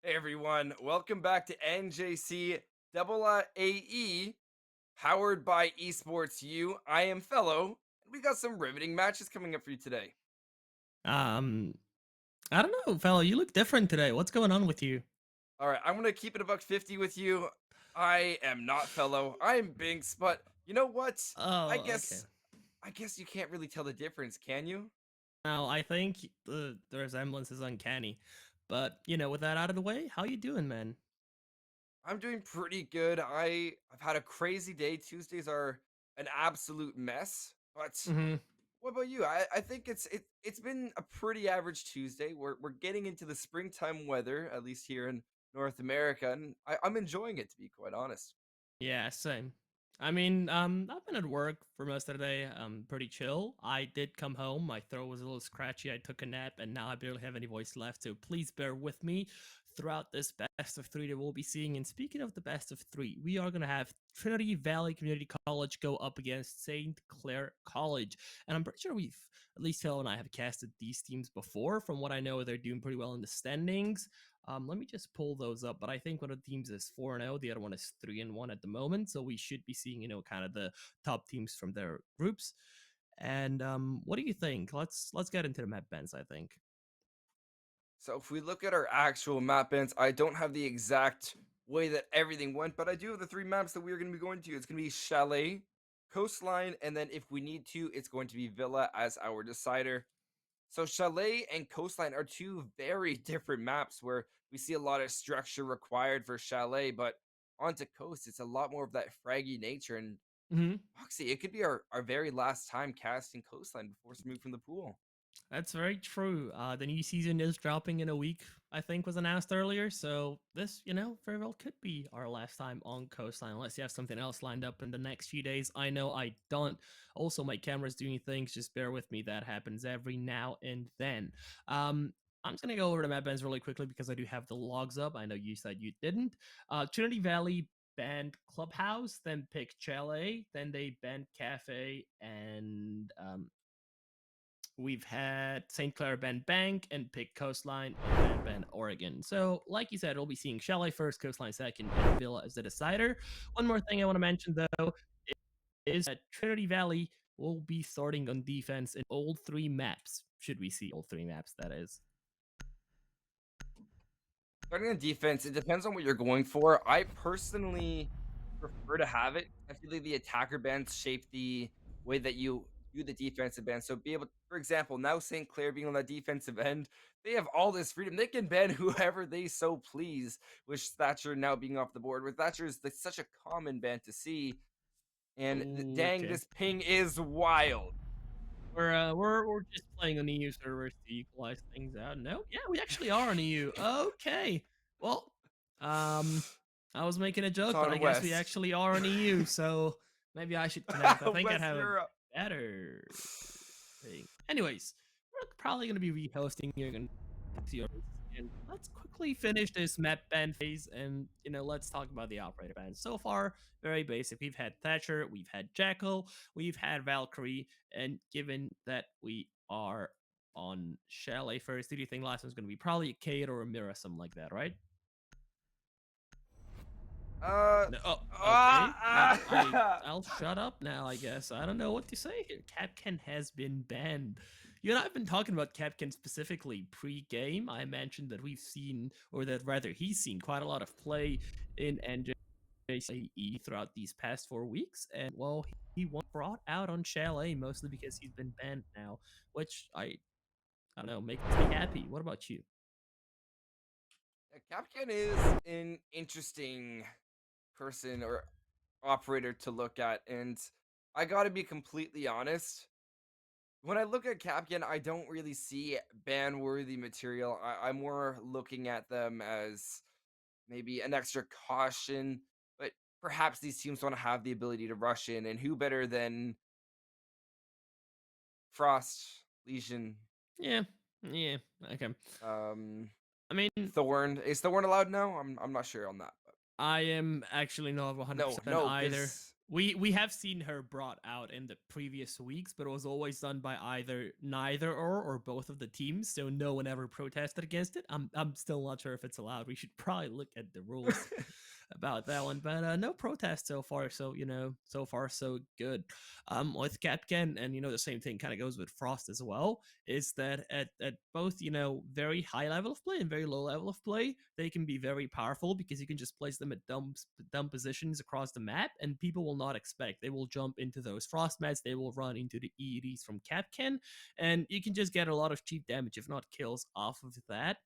Hey everyone, welcome back to NJCAAE, powered by Esports U. I am Fellow, and we got some riveting matches coming up for you today. Um, I don't know, fella. You look different today. What's going on with you? All right, I'm gonna keep it a buck 50 with you. I am not Fellow. I am Binks, but you know what? I Oh, okay. guess I guess you can't really tell the difference, can you? Now I think the resemblance is uncanny, but with that out of the way, how you doing, man? I'm doing pretty good. I've had a crazy day. Tuesdays are an absolute mess, but Hmm. what about you? I think it's been a pretty average Tuesday. We're getting into the springtime weather, at least here in North America, and I'm enjoying it to be quite honest. Yeah, same. I mean, I've been at work for most of the day. Pretty chill. I did come home. My throat was a little scratchy. I took a nap, and now I barely have any voice left. So please bear with me throughout this best of three that we'll be seeing. And speaking of the best of three, we are gonna have Trinity Valley Community College go up against St. Clair College, and I'm pretty sure we've at least Phil and I have casted these teams before. From what I know, they're doing pretty well in the standings. Let me just pull those up. But I think one of the teams is 4-0, the other one is 3-1 at the moment. So we should be seeing, kind of the top teams from their groups. And what do you think? Let's get into the map bends, I think. So if we look at our actual map ends, I don't have the exact way that everything went, but I do have the three maps that we're going to be going to. It's going to be Chalet, Coastline, and then if we need to, it's going to be Villa as our decider. So Chalet and Coastline are two very different maps where we see a lot of structure required for Chalet, but onto Coast, it's a lot more of that fraggy nature. And Hmm. Foxy, it could be our very last time casting Coastline before it's removed from the pool. That's very true. The new season is dropping in a week, I think was announced earlier. So this, very well could be our last time on Coastline, unless you have something else lined up in the next few days. I know I don't. Also, my camera's doing things. Just bear with me. That happens every now and then. I'm just gonna go over the map ends really quickly because I do have the logs up. I know you said you didn't. Trinity Valley banned Clubhouse, then picked Chalet, then they banned Cafe, and we've had St. Clair Bend Bank and pick Coastline and Bend Oregon. So, like you said, we'll be seeing Chalet first, Coastline second, and Villa as the decider. One more thing I want to mention, though, is that Trinity Valley will be starting on defense in all three maps. Should we see all three maps, that is. Starting on defense, it depends on what you're going for. I personally prefer to have it. I feel like the attacker bands shape the way that you do the defensive band. So be able, for example, now St. Clair being on that defensive end, they have all this freedom. They can ban whoever they so please, with Thatcher now being off the board. With Thatcher is such a common ban to see. And dang, Okay. this ping is wild. We're just playing on EU servers to equalize things out. No, yeah, we actually are on EU. Okay, well, um, I was making a It's joke, but I on guess we West. actually are on EU. So maybe I should connect. I think I'd West have a Europe. better thing. Anyways, we're probably gonna be rehosting here and let's quickly finish this map ban phase and let's talk about the operator ban. So far, very basic. We've had Thatcher, we've had Jackal, we've had Valkyrie, and given that we are on Chalet first, do you think last one's gonna be probably a Kate or a Mira, something like that, right? Uh, No, oh, okay. Well, ah, I'll shut up now. I guess I don't know what to say here. Capcan has been banned. You and I've been talking about Capcan specifically pre-game. I mentioned that we've seen, or that rather he's seen, quite a lot of play in NJCAE throughout these past 4 weeks, and well, he won brought out on Chalet mostly because he's been banned now, which I don't know makes me happy. What about you? Capcan is an interesting person or operator to look at, and I gotta be completely honest. When I look at Capcan, I don't really see ban worthy material. I'm more looking at them as maybe an extra caution, but perhaps these teams want to have the ability to rush in, and who better than Frost, Legion, Yeah, yeah, okay. um, I mean, Thorn. Is Thorn allowed now? I'm not sure on that. But I am actually not no, 100% no, either. We have seen her brought out in the previous weeks, but it was always done by either neither or both of the teams, so no one ever protested against it. I'm still not sure if it's allowed. We should probably look at the rules about that one, but no protest so far. So so far so good. With Capcan, and the same thing kind of goes with Frost as well. Is that at both very high level of play and very low level of play, they can be very powerful because you can just place them at dumb positions across the map, and people will not expect. They will jump into those Frost mats. They will run into the EEDs from Capcan, and you can just get a lot of cheap damage, if not kills, off of that.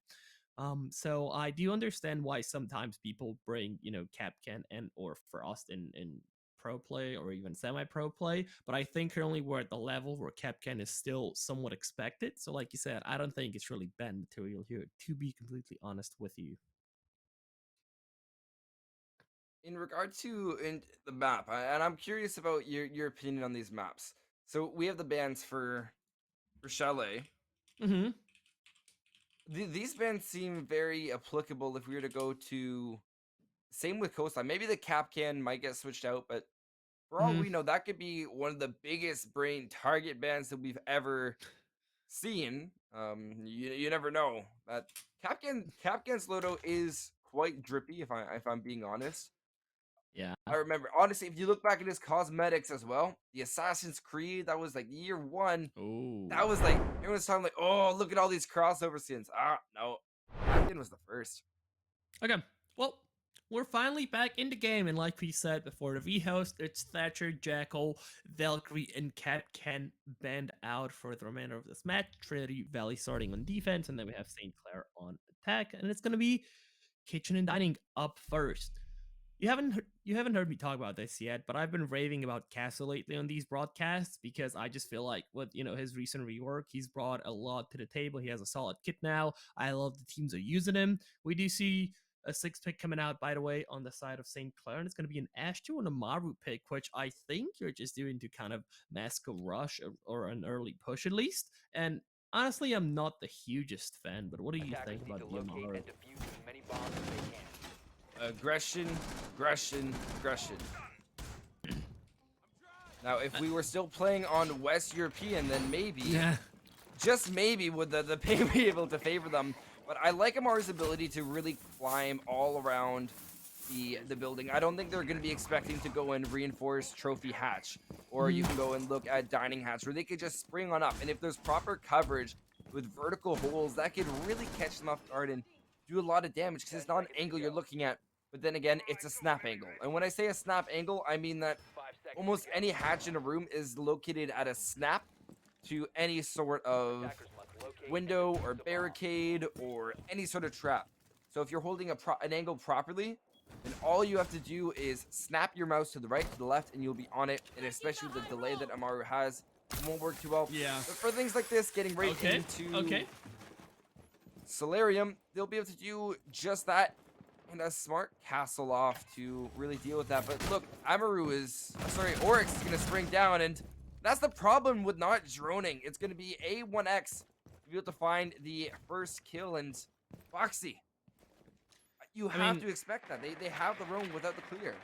So I do understand why sometimes people bring, Capcan and or Frost in pro play or even semi-pro play, but I think currently we're at the level where Capcan is still somewhat expected. So like you said, I don't think it's really banned material here, to be completely honest with you. In regard to the map, and I'm curious about your opinion on these maps. So we have the bans for Chalet. Hmm. These bans seem very applicable if we were to go to same with Coastline. Maybe the cap can might get switched out, but for all Hmm. we know, that could be one of the biggest brain target bans that we've ever seen. You never know. That Capcan's Lodo is quite drippy, if I'm being honest. Yeah. I remember honestly, if you look back at his cosmetics as well, the Assassin's Creed, that was like year one. Oh. That was like everyone's talking like, oh, look at all these crossover skins. Ah, no, Capcan was the first. Okay. Well, we're finally back in the game, and like we said before, the V host, it's Thatcher, Jackal, Valkyrie, and Capcan banned out for the remainder of this match. Trinity Valley starting on defense, and then we have St. Clair on attack, and it's gonna be Kitchen and Dining up first. You haven't heard me talk about this yet, but I've been raving about Castle lately on these broadcasts because I just feel like with his recent rework, he's brought a lot to the table. He has a solid kit now. I love the teams are using him. We do see a six pick coming out, by the way, on the side of St. Clair, and it's going to be an Ash2 and a Maru pick, which I think you're just doing to kind of mask a rush or an early push at least. And honestly, I'm not the hugest fan, but what do you Attackers think need about to the locate Amaru? and defuse as many bombs as they can. Aggression, aggression, aggression. Now, if we were still playing on West European, then maybe, Yeah. just maybe, would the pay be able to favor them. But I like Amar's ability to really climb all around the building. I don't think they're going to be expecting to go and reinforce Trophy Hatch, or you can go and look at Dining Hatch, where they could just spring on up. And if there's proper coverage with vertical holes, that could really catch them off guard and do a lot of damage because 10 it's not an seconds to angle you're go. looking at. But then again, it's a snap angle. And when I say a snap angle, I mean that 5 seconds to almost go. any hatch in a room is located at a snap to any sort of Attackers must locate and window or defuse the bomb. barricade or any sort of trap. So if you're holding an angle properly, then all you have to do is snap your mouse to the right, to the left, and you'll be on it. And especially with the delay that Amaru has, it won't work too well. Yeah. But for things like this, getting right Okay. into Okay. Solarium, they'll be able to do just that and a smart castle off to really deal with that. But look, Oryx is going to spring down, and that's the problem with not droning. It's going to be A1X to be able to find the first kill, and Foxy, you I have mean, to expect that. They have the roam without the clear.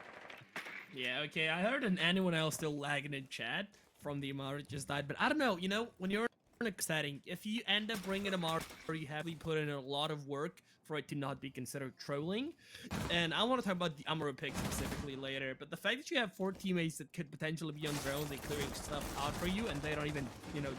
yeah, okay. I heard an anyone else still lagging in chat from the Amara that just died, but I don't know. When you're in a setting, if you end up bringing Amara, you have to put in a lot of work for it to not be considered trolling. And I want to talk about the Amara pick specifically later, but the fact that you have 4 teammates that could potentially be on drones and clearing stuff out for you, and they don't even,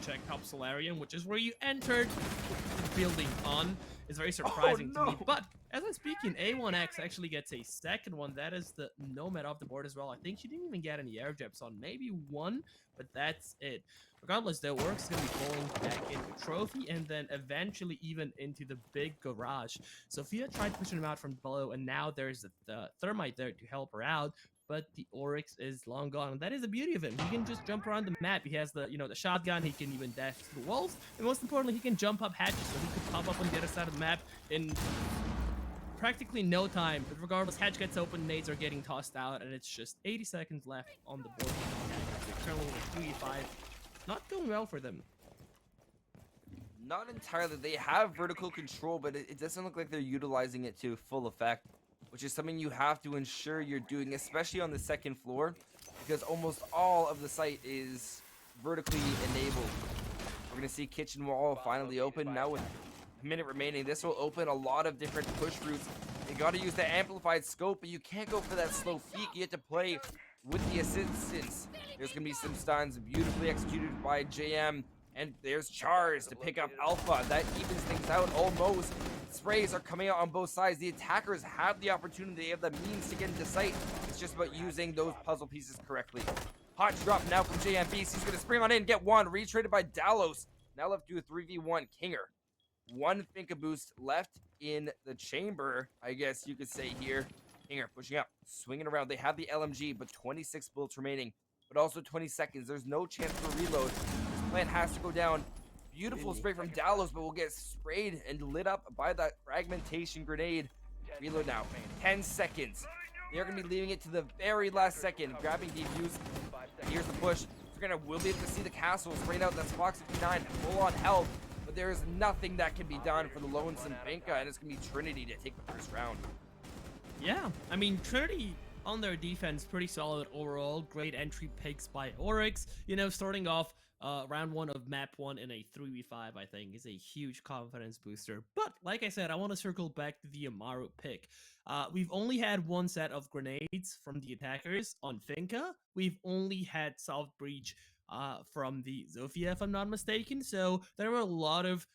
check top Solarium, which is where you entered the building on, is very surprising to me. no. But as I'm speaking, A1X actually gets a second one. That is the Nomad off the board as well. I think she didn't even get any air jabs on. Maybe one, but that's it. Regardless, though, Work's going to be falling back into Trophy and then eventually even into the big garage. Sophia tried pushing him out from below, and now there's the Thermite there to help her out. But the Oryx is long gone, and that is the beauty of him. He can just jump around the map. He has the shotgun. He can even dash through the walls, and most importantly, he can jump up hatches, so he could pop up on the other side of the map in practically no time. But regardless, hatch gets open, nades are getting tossed out, and it's just 80 seconds left on the board. They're currently with 3-5. Not going well for them. Not entirely. They have vertical control, but it doesn't look like they're utilizing it to full effect, which is something you have to ensure you're doing, especially on the second floor. because almost all of the site is vertically enabled. We're going to see kitchen wall finally open. Now with a minute remaining, this will open a lot of different push routes. You got to use the amplified scope, but you can't go for that slow peek. You have to play with the assistance. There's going to be some stuns beautifully executed by JM. And there's Chars to pick up Alpha. That evens things out almost. Sprays are coming out on both sides. The attackers have the opportunity. They have the means to get into sight. It's just about using those puzzle pieces correctly. Hot drop now from JM Beast. He's going to spring on in, get one. Retraded by Dalos. Now left to do a 3v1 Kinger. One Finka boost left in the chamber, I guess you could say here. Kinger pushing up, swinging around. They have the LMG, but 26 bullets remaining, but also 20 seconds. There's no chance for reload. This plant has to go down. Beautiful spray from Dalos, but will get sprayed and lit up by that fragmentation grenade. Reload now. 10 seconds. They're going to be leaving it to the very last second. Grabbing defuse. Here's the push. We'll be able to see the castle spraying out. That's Fox 59 full on health. But there is nothing that can be done for the lonesome Finka, and it's going to be Trinity to take the first round. Yeah, I mean, Trinity on their defense, pretty solid overall. Great entry picks by Oryx. You know, starting off round 1 of map 1 in a 3v5, I think, is a huge confidence booster. But, like I said, I want to circle back to the Amaru pick. We've only had one set of grenades from the attackers on Finka. We've only had soft breach from the Zofia, if I'm not mistaken. So there were a lot of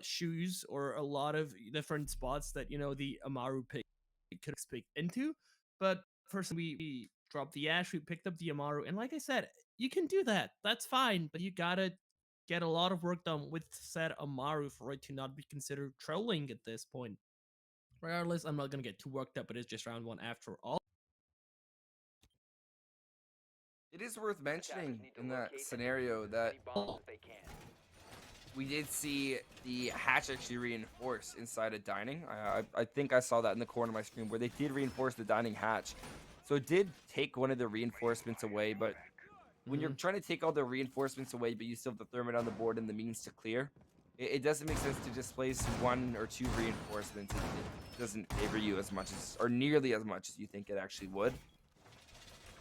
shoes or a lot of different spots that, you know, the Amaru pick could have picked into. But first we dropped the Ash, we picked up the Amaru, and like I said, you can do that. That's fine, but you gotta get a lot of work done with said Amaru for it to not be considered trolling at this point. Regardless, I'm not gonna get too worked up, but it's just round 1 after all. It is worth mentioning in that scenario that we did see the hatch actually reinforce inside of dining. I think I saw that in the corner of my screen where they did reinforce the dining hatch. So it did take one of the reinforcements away, but when you're trying to take all the reinforcements away, but you still have the thermite on the board and the means to clear, it doesn't make sense to just place 1 or 2 reinforcements. It doesn't favor you as much as, or nearly as much as you think it actually would.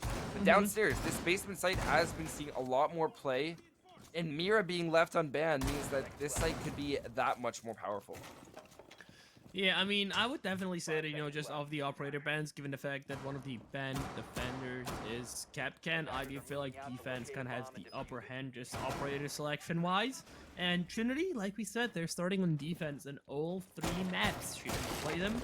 But downstairs, this basement site has been seeing a lot more play, and Mira being left unbanned means that this site could be that much more powerful. Yeah, I mean, I would definitely say that, you know, just off the operator bans, given the fact that one of the banned defenders is Capcan, I do feel like defense kind of has the upper hand just operator selection-wise. And Trinity, like we said, they're starting on defense in all 3 maps. She can play them.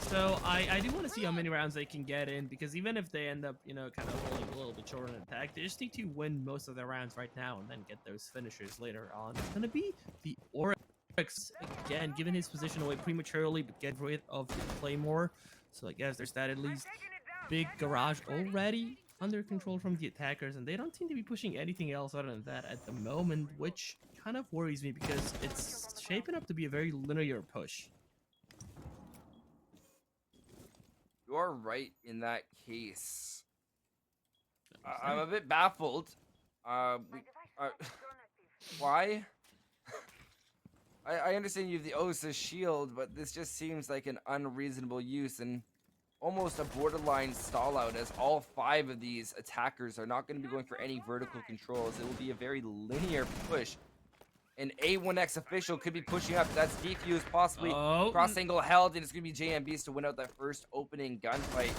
So I do want to see how many rounds they can get in, because even if they end up, you know, kind of holding a little bit short on attack, they just need to win most of their rounds right now and then get those finishers later on. It's going to be the Oryx. Again, given his position away prematurely, but get rid of the Claymore. So I guess there's that at least. Big garage already under control from the attackers, and they don't seem to be pushing anything else other than that at the moment, which kind of worries me because it's shaping up to be a very linear push. You are right in that case. I'm a bit baffled. Why? I understand you have the Osa shield, but this just seems like an unreasonable use and almost a borderline stall out, as all 5 of these attackers are not going to be going for any vertical controls. It will be a very linear push. An A1X official could be pushing up. That's defuse, possibly cross angle held, and it's going to be JMBs to win out that first opening gunfight.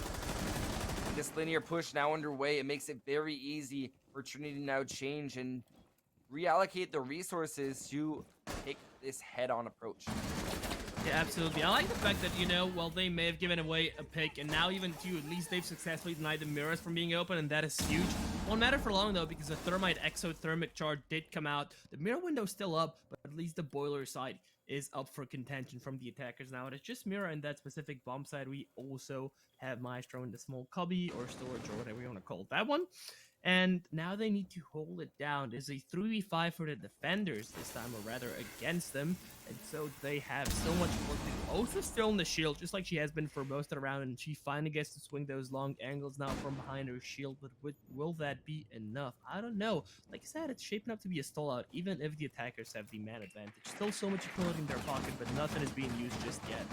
This linear push now underway. It makes it very easy for Trinity to now change and reallocate the resources to take this head-on approach. Yeah, absolutely. I like the fact that, you know, well, they may have given away a pick, and now even 2, at least they've successfully denied the mirrors from being open, and that is huge. Won't matter for long, though, because the thermite exothermic chart did come out. The mirror window's still up, but at least the boiler side is up for contention from the attackers now. It's just mirror and that specific bomb side. We also have Maestro in the small cubby or storage or whatever you want to call that one. And now they need to hold it down. It's a 3v5 for the defenders this time, or rather against them. And so they have so much work to do. Also still in the shield, just like she has been for most of the round. And she finally gets to swing those long angles now from behind her shield. But will that be enough? I don't know. Like I said, it's shaping up to be a stall out, even if the attackers have the man advantage. Still so much utility in their pocket, but nothing is being used just yet.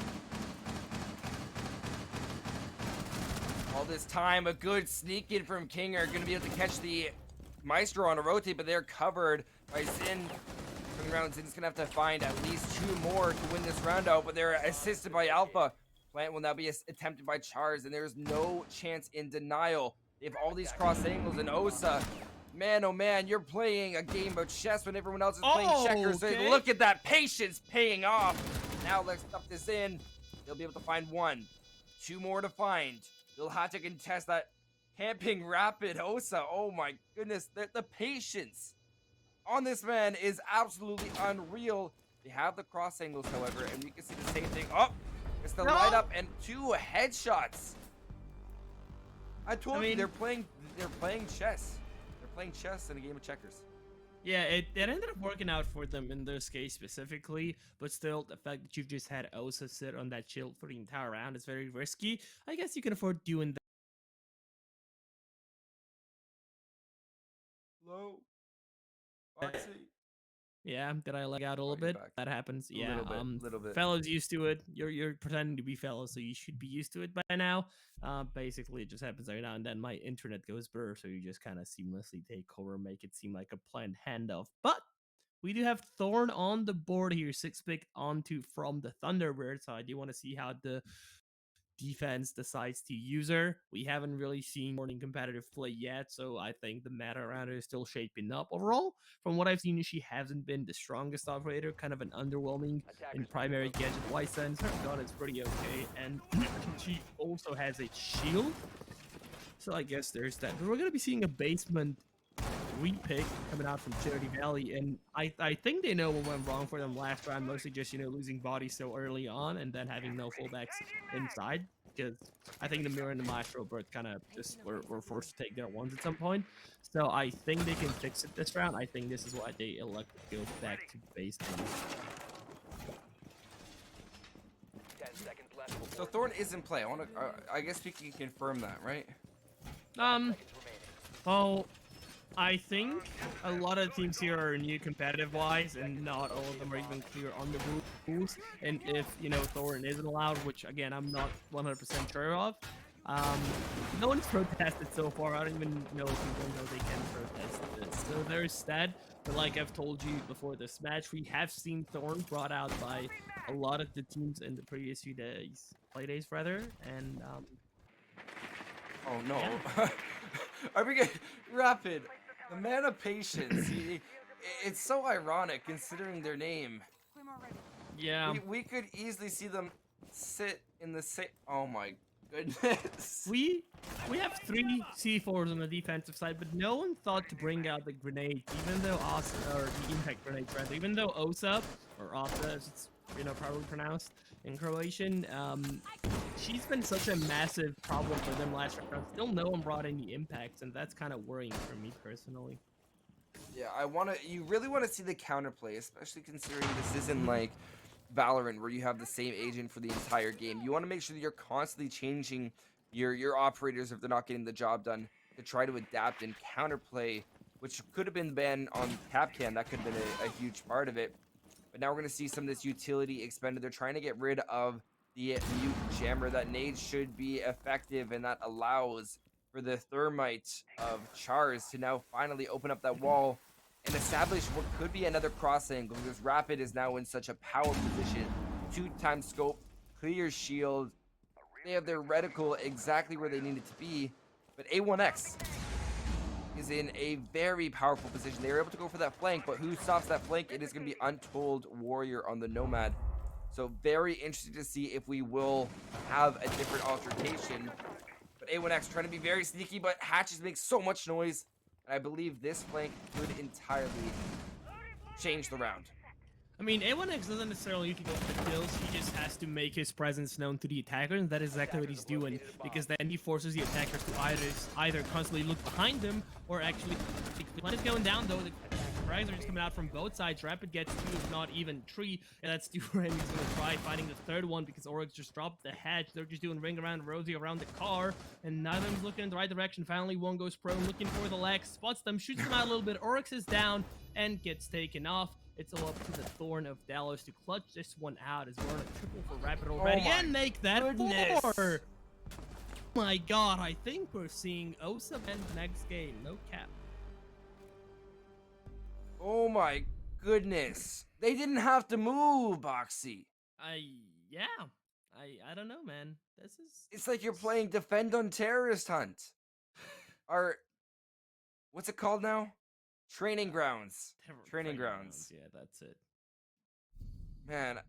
All this time, a good sneak in from King are going to be able to catch the Maestro on a rotate, but they're covered by Zin. Coming around, Zin's going to have to find at least 2 more to win this round out, but they're assisted by Alpha. Plant will now be attempted by Chars, and there's no chance in denial. They have all these cross angles, and Osa, man, oh man, you're playing a game of chess when everyone else is playing checkers. So Okay. look at that patience paying off. Now let's stuff this in. They'll be able to find 1. 2 more to find. They'll have to contest that camping rapid Osa. Oh my goodness, the patience on this man is absolutely unreal. They have the cross angles, however, and we can see the same thing. Oh, it's the light up and 2 headshots. I told you they're playing chess. They're playing chess in a game of checkers. Yeah, it ended up working out for them in this case specifically, but still, the fact that you've just had Osa sit on that shield for the entire round is very risky. I guess you can afford doing that. Low. Foxy. Yeah, did I lag out a little you're bit? back. That happens. A Yeah, little bit. fellas used to it. You're pretending to be fellas, so you should be used to it by now. Basically, it just happens every now and then. My internet goes blur, so you just kind of seamlessly take over, make it seem like a planned handoff. But we do have Thorn on the board here, 6 pick onto from the Thunderbird. So I do want to see how the defense decides to use her. We haven't really seen Thorn in competitive play yet, so I think the meta around her is still shaping up. Overall, from what I've seen, she hasn't been the strongest operator, kind of an underwhelming in primary gadget wise sense. Her gun is pretty okay, and she also has a shield. So I guess there's that. But we're going to be seeing a basement repick coming out from Trinity Valley, and I think they know what went wrong for them last round, mostly just, losing bodies so early on and then having no fullbacks inside, because I think the Mirror and the Maestro both kind of just were forced to take their ones at some point. So I think they can fix it this round. I think this is why they elect to go back to basement. 10 seconds left before So Thorn is in play. I guess we can confirm that, right? remaining. Well, I think a lot of teams here are new competitive-wise, and not all of them are even clear on the rules. And if, Thorin isn't allowed, which, again, I'm not 100% sure of, no one's protested so far. I don't even know if people know they can protest this. So there's that. But like I've told you before this match, we have seen Thorn brought out by a lot of the teams in the previous few days, play days rather, and Oh no. Yeah. Are we getting rapid? The man of patience. It's so ironic considering their name. yeah. We could easily see them sit in the same. Oh my goodness. We have 3 C4s on the defensive side, but no one thought to bring out the grenade, even though the impact grenades rather, even though Osa, or Osa as it's probably pronounced in Croatian, she's been such a massive problem for them last round. Still no one brought any impacts, and that's kind of worrying for me personally. Yeah, you really want to see the counterplay, especially considering this isn't like Valorant where you have the same agent for the entire game. You want to make sure that you're constantly changing your operators if they're not getting the job done to try to adapt and counterplay, which could have been banned on Capcan. That could have been a huge part of it. But now we're going to see some of this utility expended. They're trying to get rid of the mute jammer. That nade should be effective, and that allows for the thermite of Chars to now finally open up that wall and establish what could be another cross angle, because Rapid is now in such a power position. 2x scope, clear shield. They have their reticle exactly where they need it to be, but A1X is in a very powerful position. They were able to go for that flank, but who stops that flank? It is going to be Untold Warrior on the Nomad. So very interesting to see if we will have a different altercation. But A1X trying to be very sneaky, but Hatches make so much noise. And I believe this flank could entirely change the round. I mean, A1X doesn't necessarily need to go for the kills, he just has to make his presence known to the attacker, and that is exactly what he's doing, because then he forces the attackers to either constantly look behind them, or actually... When it's going down, though, the frags are just coming out from both sides. Rapid gets 2, if not even 3, and that's Duran who's gonna try finding the third one, because Oryx just dropped the hatch. They're just doing ring around Rosie around the car, and neither of them's looking in the right direction. Finally, one goes prone, looking for the leg, spots them, shoots them out a little bit. Oryx is down, and gets taken off. It's all up to the Thorn of Dallas to clutch this one out, as we're on a triple for Rapid already, and make that 4! my god, I think we're seeing Osa win the next game. No cap. Oh my goodness. They didn't have to move, Boxy. Yeah. I don't know, man. This is It's like you're playing Defend on Terrorist Hunt. Or, what's it called now? Training Grounds. Training Grounds. Yeah, that's it. Man,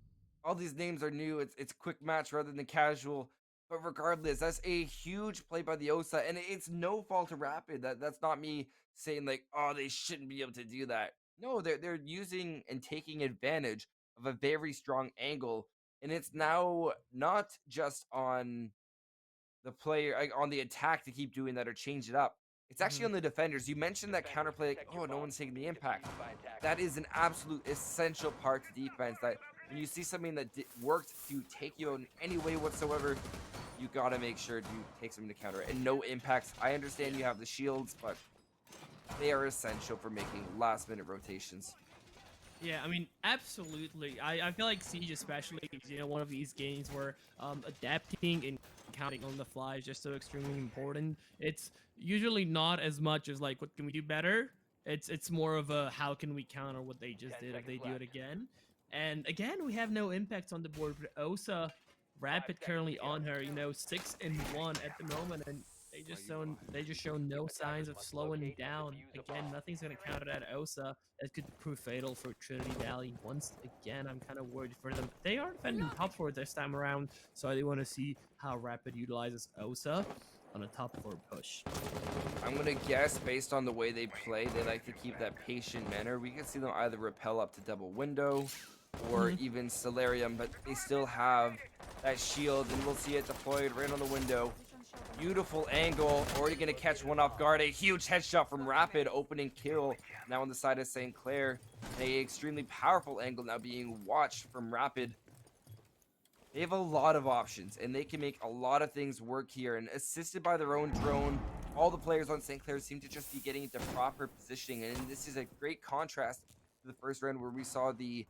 all these names are new. It's quick match rather than casual. But regardless, that's a huge play by the Osa, and it's no fault of Rapid. That's not me saying like, oh, they shouldn't be able to do that. No, they're using and taking advantage of a very strong angle, and it's now not just on the player on the attack to keep doing that or change it up. It's actually on the defenders. You mentioned that counterplay, like, oh, no one's taking the impact. That is an absolute essential part to defense. That when you see something that worked to take you out in any way whatsoever, you gotta make sure to take something to counter it. And no impacts. I understand you have the shields, but they are essential for making last-minute rotations. Yeah, I mean, absolutely. I feel like Siege especially is, one of these games where adapting and counting on the fly is just so extremely important. It's usually not as much as like, what can we do better? It's more of a how can we counter what they just 10 did if they seconds do it left. again. And again, we have no impacts on the board. But Osa, Rapid currently on her, 6-1 at the moment, and they just show no signs of slowing down. Again, nothing's gonna counter that Osa. That could prove fatal for Trinity Valley. Once again, I'm kind of worried for them. They are defending top 4 this time around, so I do want to see how Rapid utilizes Osa on a top 4 push. I'm gonna guess based on the way they play, they like to keep that patient manner. We can see them either repel up to double window or even Solarium, but they still have that shield, and we'll see it deployed right on the window. Beautiful angle, already gonna catch one off guard. A huge headshot from Rapid, opening kill now on the side of St. Clair. A extremely powerful angle now being watched from Rapid. They have a lot of options, and they can make a lot of things work here. And assisted by their own drone, all the players on St. Clair seem to just be getting into proper positioning. And this is a great contrast to the first round where we saw the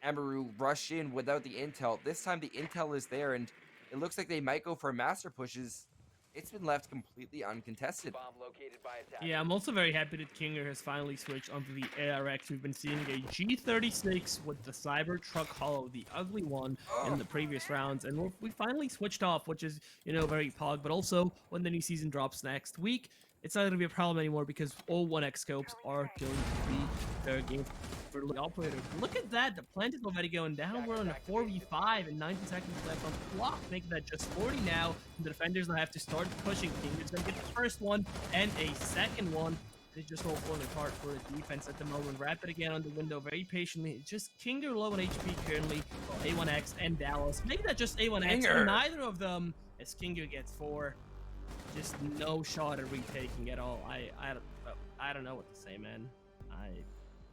Amaru rush in without the intel. This time the intel is there, and it looks like they might go for master pushes. It's been left completely uncontested. Bomb located by attacker. Yeah, I'm also very happy that Kinger has finally switched onto the ARX. We've been seeing a G36 with the Cybertruck Hollow, the ugly one, in the previous rounds, and we finally switched off, which is, very pog. But also, when the new season drops next week, it's not going to be a problem anymore because all 1x scopes are going to be their game for the operator. Look at that, the plant is already going down. We're on a 4v5 and 90 seconds left on the clock, making that just 40 now. And the defenders now have to start pushing. Kinger's going to get the first one and a second one. It's just all falling apart for the defense at the moment. Rapid again on the window very patiently. It's just Kinger low on HP currently, A1X and Dallas. Maybe that just A1X, Kinger. and neither of them as Kinger gets 4. Just no shot at retaking at all. I don't know what to say, man.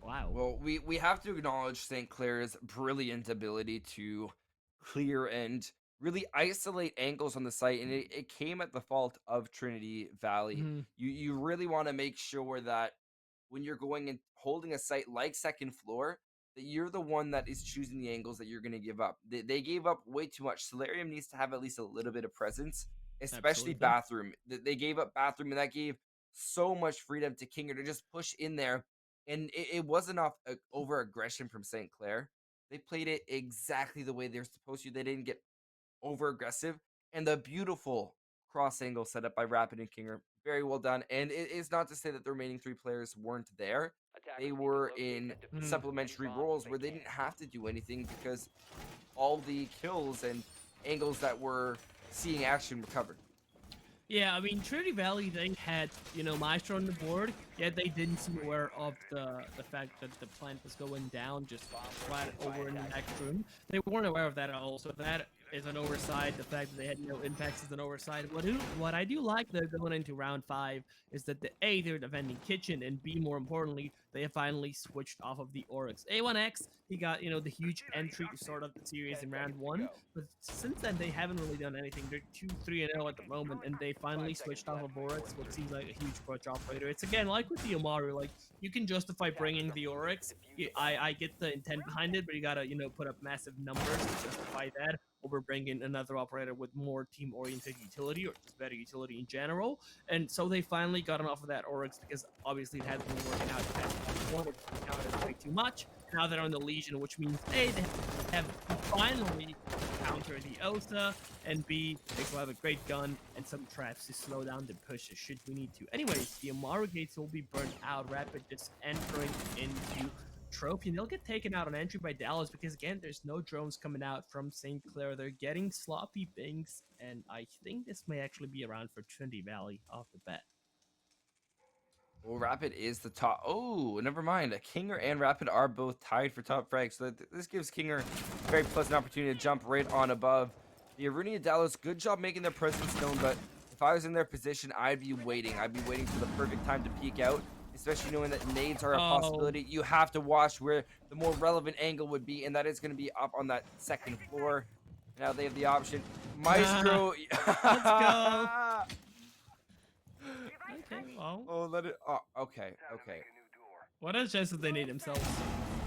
Wow. Well, we have to acknowledge St. Clair's brilliant ability to clear and really isolate angles on the site, and it came at the fault of Trinity Valley. You really want to make sure that when you're going and holding a site like second floor, that you're the one that is choosing the angles that you're going to give up. They gave up way too much. Solarium needs to have at least a little bit of presence, especially Absolutely. bathroom. They gave up bathroom, and that gave so much freedom to Kinger to just push in there. And it wasn't off over aggression from St. Clair. They played it exactly the way they're supposed to. They didn't get over aggressive. And the beautiful cross angle set up by Rapid and Kinger, very well done. And it is not to say that the remaining 3 players weren't there. Attackers They need to were locate in and defuse supplementary any bombs roles they where they can. didn't have to do anything because all the kills and angles that were seeing action were covered. Yeah, I mean, Trinity Valley, they had, Maestro on the board, yet they didn't seem aware of the fact that the plant was going down just right over in the next room. They weren't aware of that at all, so that is an oversight. The fact that they had no impacts is an oversight. What I do like, though, going into round 5 is that they're defending kitchen, and B, more importantly, they have finally switched off of the Oryx. A1X, he got, the huge entry to start off the series in round 1, but since then, they haven't really done anything. They're 2-3-0 at the moment, and they finally switched off of Oryx, what seems like a huge push operator. It's, again, like with the Omaru, like, you can justify bringing the Oryx. I get the intent behind it, but you gotta, put up massive numbers to justify that. over bringing another operator with more team-oriented utility or just better utility in general. And so they finally got off of that Oryx because obviously it hasn't been working out as one, which counted way too much. Now they're on the Legion, which means A, they have finally countered the Osa, and B, they still have a great gun and some traps to slow down the pushes should we need to. Anyways, the Amaru gates will be burnt out. Rapid just entering into Trophy, and they'll get taken out on entry by Dallas because, again, there's no drones coming out from St. Clair. They're getting sloppy pings, and I think this may actually be around for Trinity Valley off the bat. Well, Rapid is the top. Oh, never mind. Kinger and Rapid are both tied for top frag, so this gives Kinger a very pleasant opportunity to jump right on above. The Aruni and Dallas, good job making their presence known, but if I was in their position, I'd be waiting. I'd be waiting for the perfect time to peek out, especially knowing that nades are a possibility. You have to watch where the more relevant angle would be, and that is going to be up on that second floor. Now they have the option. Maestro. Let's go. Okay, well. Oh, let it. Oh, okay, okay. What are the chances they need themselves?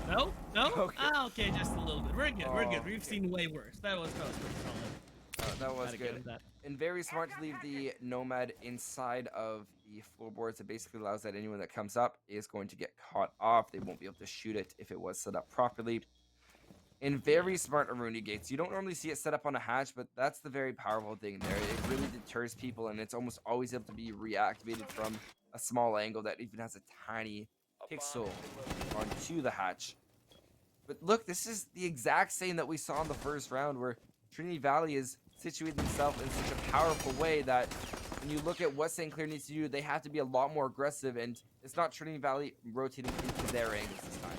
No? No? Okay. Ah, okay, just a little bit. We're good, we're good. Oh, We've seen way worse. That was pretty solid. That was Gotta give good. them that. And very smart to leave the Nomad inside of the floorboards. It basically allows that anyone that comes up is going to get caught off. They won't be able to shoot it if it was set up properly. And very smart Aruni gates. You don't normally see it set up on a hatch, but that's the very powerful thing there. It really deters people, and it's almost always able to be reactivated from a small angle that even has a tiny pixel onto the hatch. But look, this is the exact same that we saw in the first round, where Trinity Valley is situated themselves in such a powerful way that when you look at what St. Clair needs to do, they have to be a lot more aggressive, and it's not Trinity Valley rotating into their angles this time.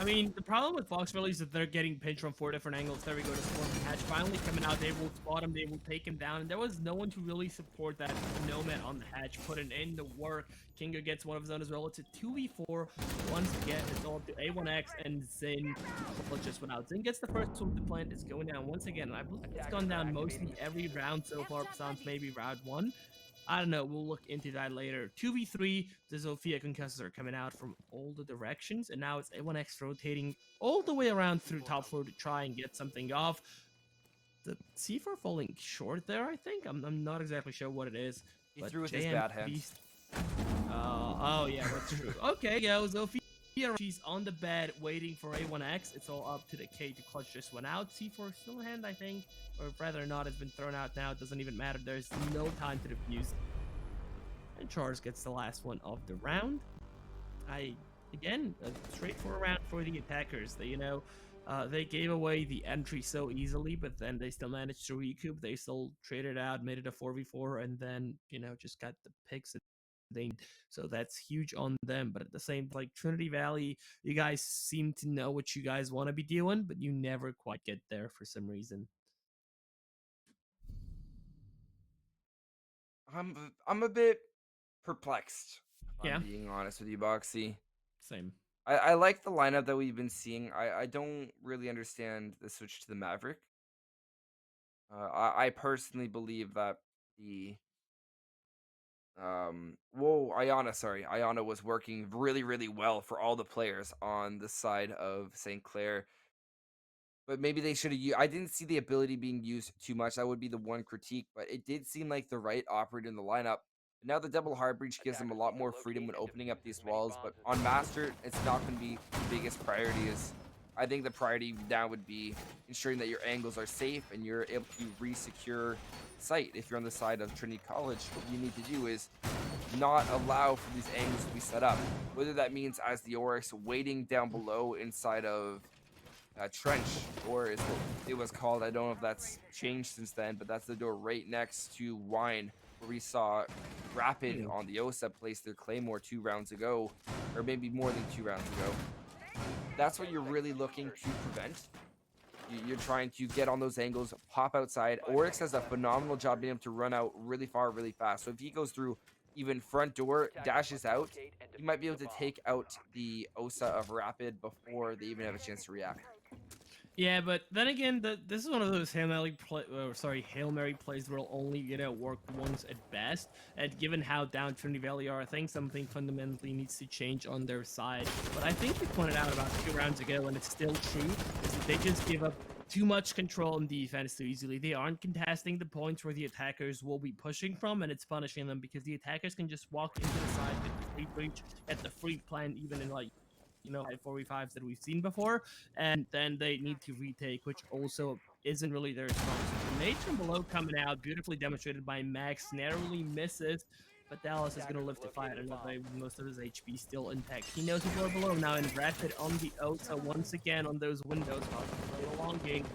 I mean, the problem with Fox Valley is that they're getting pinched from 4 different angles. There we go to Storm and Hatch. Finally coming out, they will spot him, they will take him down. And there was no one to really support that Nomad on the Hatch, putting in the work. Kinga gets one of his own as well. It's a 2v4. Once again, it's all up to A1X and Zin. Just went out. Zin gets the first one. The plant is going down once again. I believe it's gone down mostly every round so far, besides maybe round 1. I don't know. We'll look into that later. 2v3. The Zofia concussors are coming out from all the directions, and now it's A1X rotating all the way around through top floor to try and get something off. The C4 falling short there, I think. I'm not exactly sure what it is. He threw with his bad hands. Oh, yeah, that's true. Okay, yo, Zofia. She's on the bed waiting for A1X. It's all up to the K to clutch this one out. C4 still in hand, I think. Or rather not, has been thrown out now. It doesn't even matter. There's no time to defuse. And Charles gets the last one of the round. Again, a straightforward round for the attackers. They gave away the entry so easily, but then they still managed to recoup. They still traded out, made it a 4v4, and then, just got the picks. So that's huge on them. But at the same, like Trinity Valley, you guys seem to know what you guys want to be doing, but you never quite get there for some reason. I'm a bit perplexed, if Yeah. I'm being honest with you, Boxy. Same. I like the lineup that we've been seeing. I don't really understand the switch to the Maverick. I personally believe that the Iana was working really, really well for all the players on the side of St. Clair. But maybe they should have used. I didn't see the ability being used too much. That would be the one critique. But it did seem like the right operator in the lineup. But now the double hard breach gives them a lot more freedom when opening up these walls. But on Master, it's not going to be the biggest priority. I think the priority now would be ensuring that your angles are safe and you're able to re-secure site. If you're on the side of Trinity College, what you need to do is not allow for these angles to be set up. Whether that means as the Oryx waiting down below inside of Trench, or as it was called. I don't know if that's changed since then, but that's the door right next to Wine, where we saw Rapid on the OSA place their Claymore 2 rounds ago, or maybe more than 2 rounds ago. That's what you're really looking to prevent. You're trying to get on those angles, pop outside. Oryx does a phenomenal job being able to run out really far, really fast. So if he goes through even front door, dashes out, you might be able to take out the OSA of Rapid before they even have a chance to react. Yeah, but then again, this is one of those Hail Mary plays that will only, work once at best. And given how down Trinity Valley are, I think something fundamentally needs to change on their side. But I think you pointed out about 2 rounds ago, and it's still true, is that they just give up too much control in defense too easily. They aren't contesting the points where the attackers will be pushing from, and it's punishing them because the attackers can just walk into the side, get the free breach, get the free plant, even in like, you know, 4v5s that we've seen before, and then they need to retake, which also isn't really their strong suit. The nades from below coming out, beautifully demonstrated by Max, narrowly misses, but Dallas is going to live to fight another way with most of his HP still intact. He knows people are below now, and Rapid on the Ota once again on those windows while playing a long game.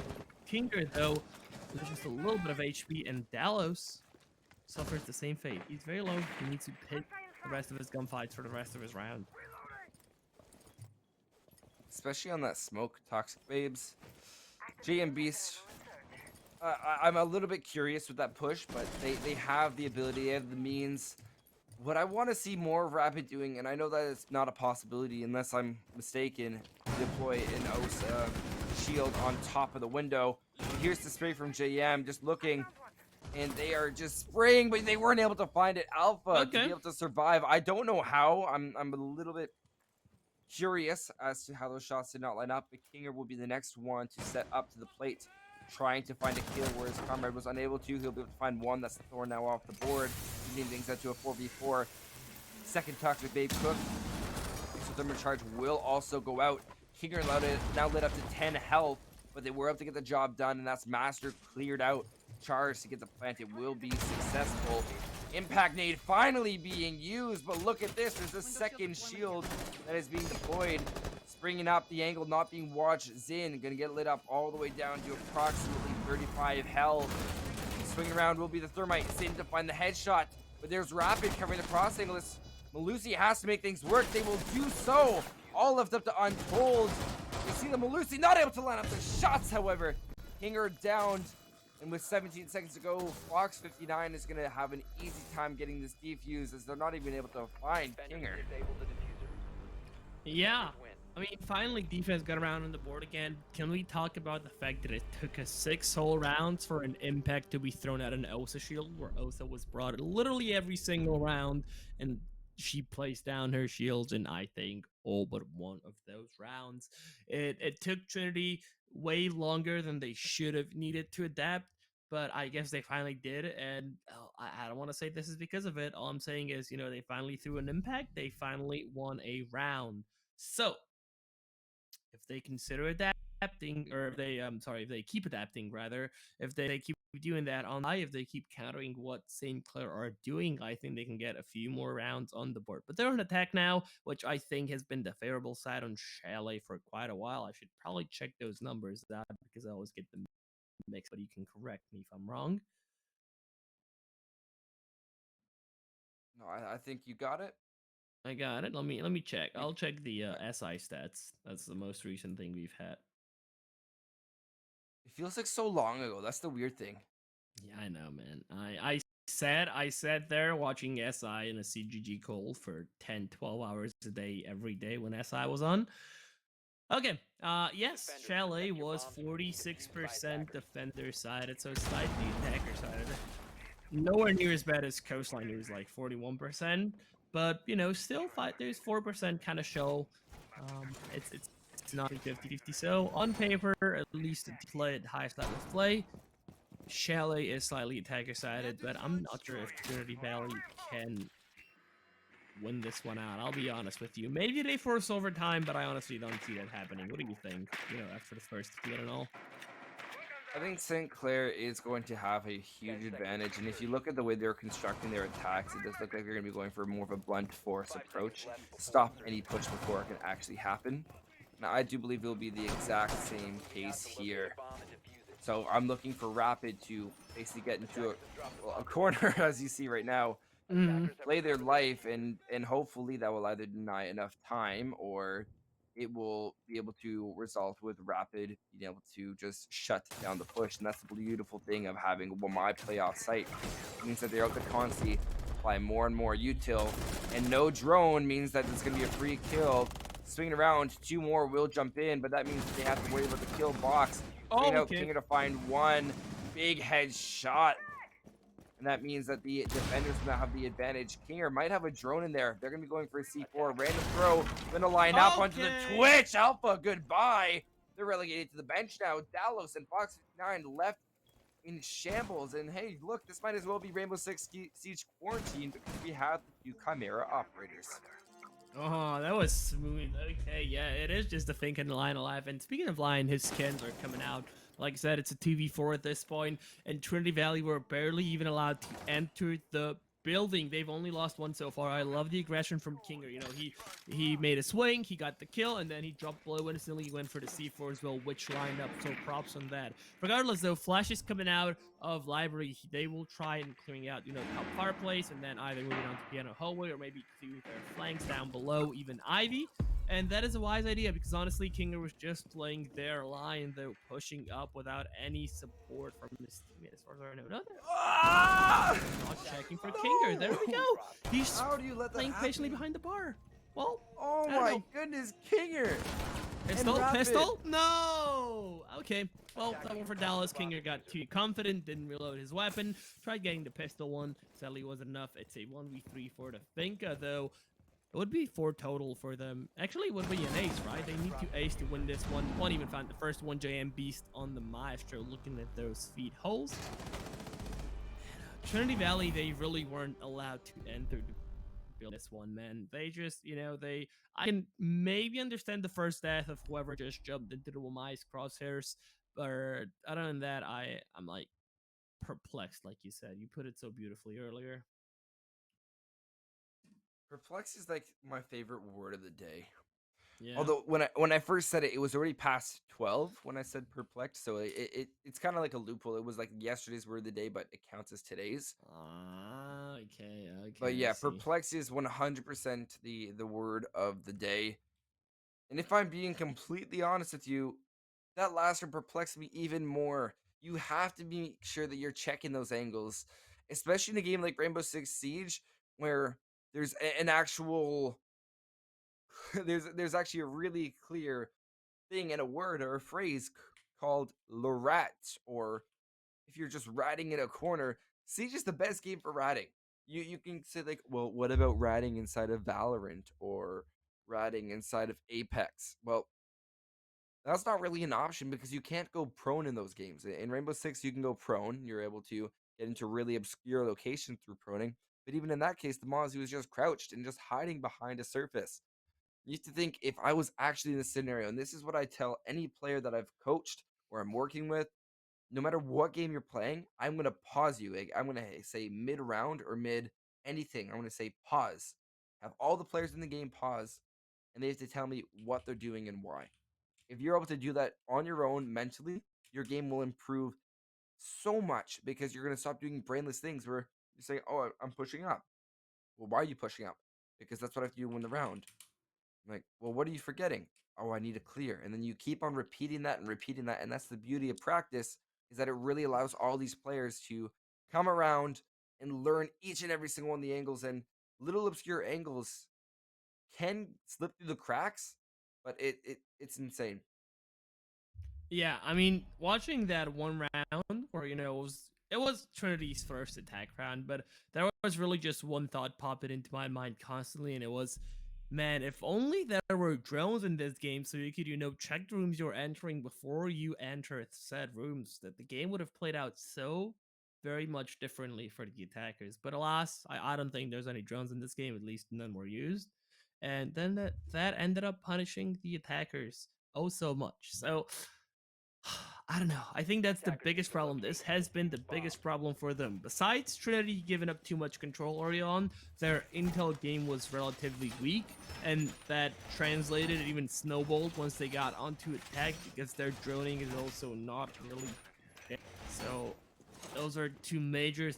Kinger, though, with just a little bit of HP, and Dallas suffers the same fate. He's very low. He needs to pick the rest of his gunfights for the rest of his round. Especially on that smoke, Toxic Babes. J and Beast, I'm a little bit curious with that push, but they have the ability, they have the means. What I want to see more of Rapid doing, and I know that it's not a possibility unless I'm mistaken, deploy an OSA shield on top of the window. And here's the spray from JM, just looking, and they are just spraying, but they weren't able to find it. Alpha to be able to survive. I don't know how. I'm a little bit curious as to how those shots did not line up, but Kinger will be the next one to set up to the plate, trying to find a kill where his comrade was unable to. He'll be able to find one. That's the Thorn now off the board, leading things up to a 4v4. Second Toxic Babe cooked, so Thermal Charge will also go out. Kinger now lit up to 10 health, but they were able to get the job done, and that's Master cleared out. Charge to get the plant. It will be successful. Impact nade finally being used, but look at this. There's a second shield that is being deployed. Springing up the angle, not being watched. Zin gonna get lit up all the way down to approximately 35 health. Swing around will be the Thermite. Zin to find the headshot, but there's Rapid covering the cross angle. Malusi has to make things work. They will do so. All left up to Untold. You see the Malusi not able to line up the shots, however. Kinger downed. And with 17 seconds to go, Fox 59 is going to have an easy time getting this defuse as they're not even able to find Kinger. Yeah. I mean, finally, defense got around on the board again. Can we talk about the fact that it took us 6 whole rounds for an impact to be thrown at an Osa shield, where Osa was brought literally every single round, and she placed down her shields in, I think, all but one of those rounds. It took Trinity way longer than they should have needed to adapt, but I guess they finally did, and I don't want to say this is because of it. All I'm saying is, you know, they finally threw an impact. They finally won a round. So, if they consider adapting, or if they, if they keep adapting, rather, if they keep doing that on high, if they keep countering what St. Clair are doing, I think they can get a few more rounds on the board. But they're on attack now, which I think has been the favorable side on Chalet for quite a while. I should probably check those numbers out because I always get them mixed, but you can correct me if I'm wrong. No, I think you got it. I got it. Let me check. I'll check the SI stats. That's the most recent thing we've had. It feels like so long ago. That's the weird thing. Yeah, I know, man. I sat there watching SI in a CGG call for 10, 12 hours a day every day when SI was on. Okay, yes, Chalet was 46% defender sided, so slightly attacker sided. Nowhere near as bad as Coastline, who's like 41%, but you know, still there's 4% kind of show. It's not 50-50. So on paper, at least the play at the highest level of play, Chalet is slightly attacker sided, but I'm not sure if Trinity Valley can win this one out. I'll be honest with you. Maybe they force overtime, but I honestly don't see that happening. What do you think? You know, after the first split and all. I think St. Clair is going to have a huge advantage, and if you look at the way they're constructing their attacks, it does look like they're going to be going for more of a blunt force approach to stop any push before it can actually happen. Now, I do believe it will be the exact same case here. So I'm looking for Rapid to basically get into a corner, as you see right now, play their life, and hopefully that will either deny enough time or it will be able to result with Rapid being able to just shut down the push. And that's the beautiful thing of having my playoff site. It means that they're able to constantly apply more and more util, and no drone means that it's going to be a free kill. Swinging around, 2 more will jump in, but that means that they have to worry about the kill box. Kinger to find one big headshot. And that means that the defenders now have the advantage. Kinger might have a drone in there. They're going to be going for a C4. Random throw. Going to line up onto the Twitch. Alpha, goodbye. They're relegated to the bench now. Dallas and Fox 9 left in shambles. And hey, look, this might as well be Rainbow Six Siege Quarantine because we have the two Chimera operators. Oh, that was smooth. Okay, yeah, it is just a thinking line alive. And speaking of line, his skins are coming out. Like I said, it's a 2v4 at this point, and Trinity Valley were barely even allowed to enter the building. They've only lost one so far. I love the aggression from Kinger. You know, he made a swing, he got the kill, and then he dropped below instantly. He went for the C4 as well, which lined up, so props on that. Regardless, though, Flash is coming out of library. They will try and clearing out, you know, top fireplace, and then either moving on to piano hallway or maybe to their flanks down below, even Ivy. And that is a wise idea because honestly, Kinger was just playing their line, though, pushing up without any support from his teammate. As far as I know, no, Ah! not checking for Kinger. There we go. He's How do you let that playing happen? patiently behind the bar. Well, Oh I don't my know. goodness, Kinger! Pistol? Rapid. Pistol? No! Okay. Well, that one for Dallas. Kinger got too confident, didn't reload his weapon, tried getting the pistol one. Sadly, wasn't enough. It's a 1v3 for the Finka, though. It would be 4 total for them. Actually, it would be an ace, right? They need to ace to win this one. Won't even find the first one. JM Beast on the Maestro looking at those feet holes. Trinity Valley, they really weren't allowed to enter the build this one, man. They just, you know, I can maybe understand the first death of whoever just jumped into the Wamai's crosshairs, but other than that, I'm like perplexed, like you said. You put it so beautifully earlier. Perplex is like my favorite word of the day. Yeah. Although when I first said it, it was already past 12 when I said perplexed, so it's kind of like a loophole. It was like yesterday's word of the day, but it counts as today's. Okay. But I yeah, see. perplex is 100% the word of the day. And if I'm being completely honest with you, that last one perplexed me even more. You have to be sure that you're checking those angles, especially in a game like Rainbow Six Siege, where there's an actual there's actually a really clear thing and a word or a phrase called Lorat, or if you're just ratting in a corner, Siege is the best game for ratting. You can say like, well, what about ratting inside of Valorant or ratting inside of Apex? Well, that's not really an option because you can't go prone in those games. In Rainbow Six, you can go prone. You're able to get into really obscure locations through proning. But even in that case, the Mozzie was just crouched and just hiding behind a surface. You used to think if I was actually in this scenario, and this is what I tell any player that I've coached or I'm working with, no matter what game you're playing, I'm going to pause you. I'm going to say mid round or mid anything. I'm going to say pause. Have all the players in the game pause, and they have to tell me what they're doing and why. If you're able to do that on your own mentally, your game will improve so much because you're going to stop doing brainless things where you're saying, oh, I'm pushing up. Well, why are you pushing up? Because that's what I have to do in the round. I'm like, well, what are you forgetting? Oh, I need to clear. And then you keep on repeating that. And that's the beauty of practice, is that it really allows all these players to come around and learn each and every single one of the angles. And little obscure angles can slip through the cracks, but it's insane. Yeah, I mean, watching that one round where, you know, it was Trinity's first attack round, but there was really just one thought popping into my mind constantly, and it was, man, if only there were drones in this game so you could, you know, check the rooms you're entering before you enter said rooms, that the game would have played out so very much differently for the attackers. But alas, I don't think there's any drones in this game, at least none were used. And then that ended up punishing the attackers oh so much. So I don't know. I think that's the biggest problem. This has been the biggest problem for them. Besides Trinity giving up too much control early on, their intel game was relatively weak, and that translated, even snowballed once they got onto attack because their droning is also not really good. So those are two major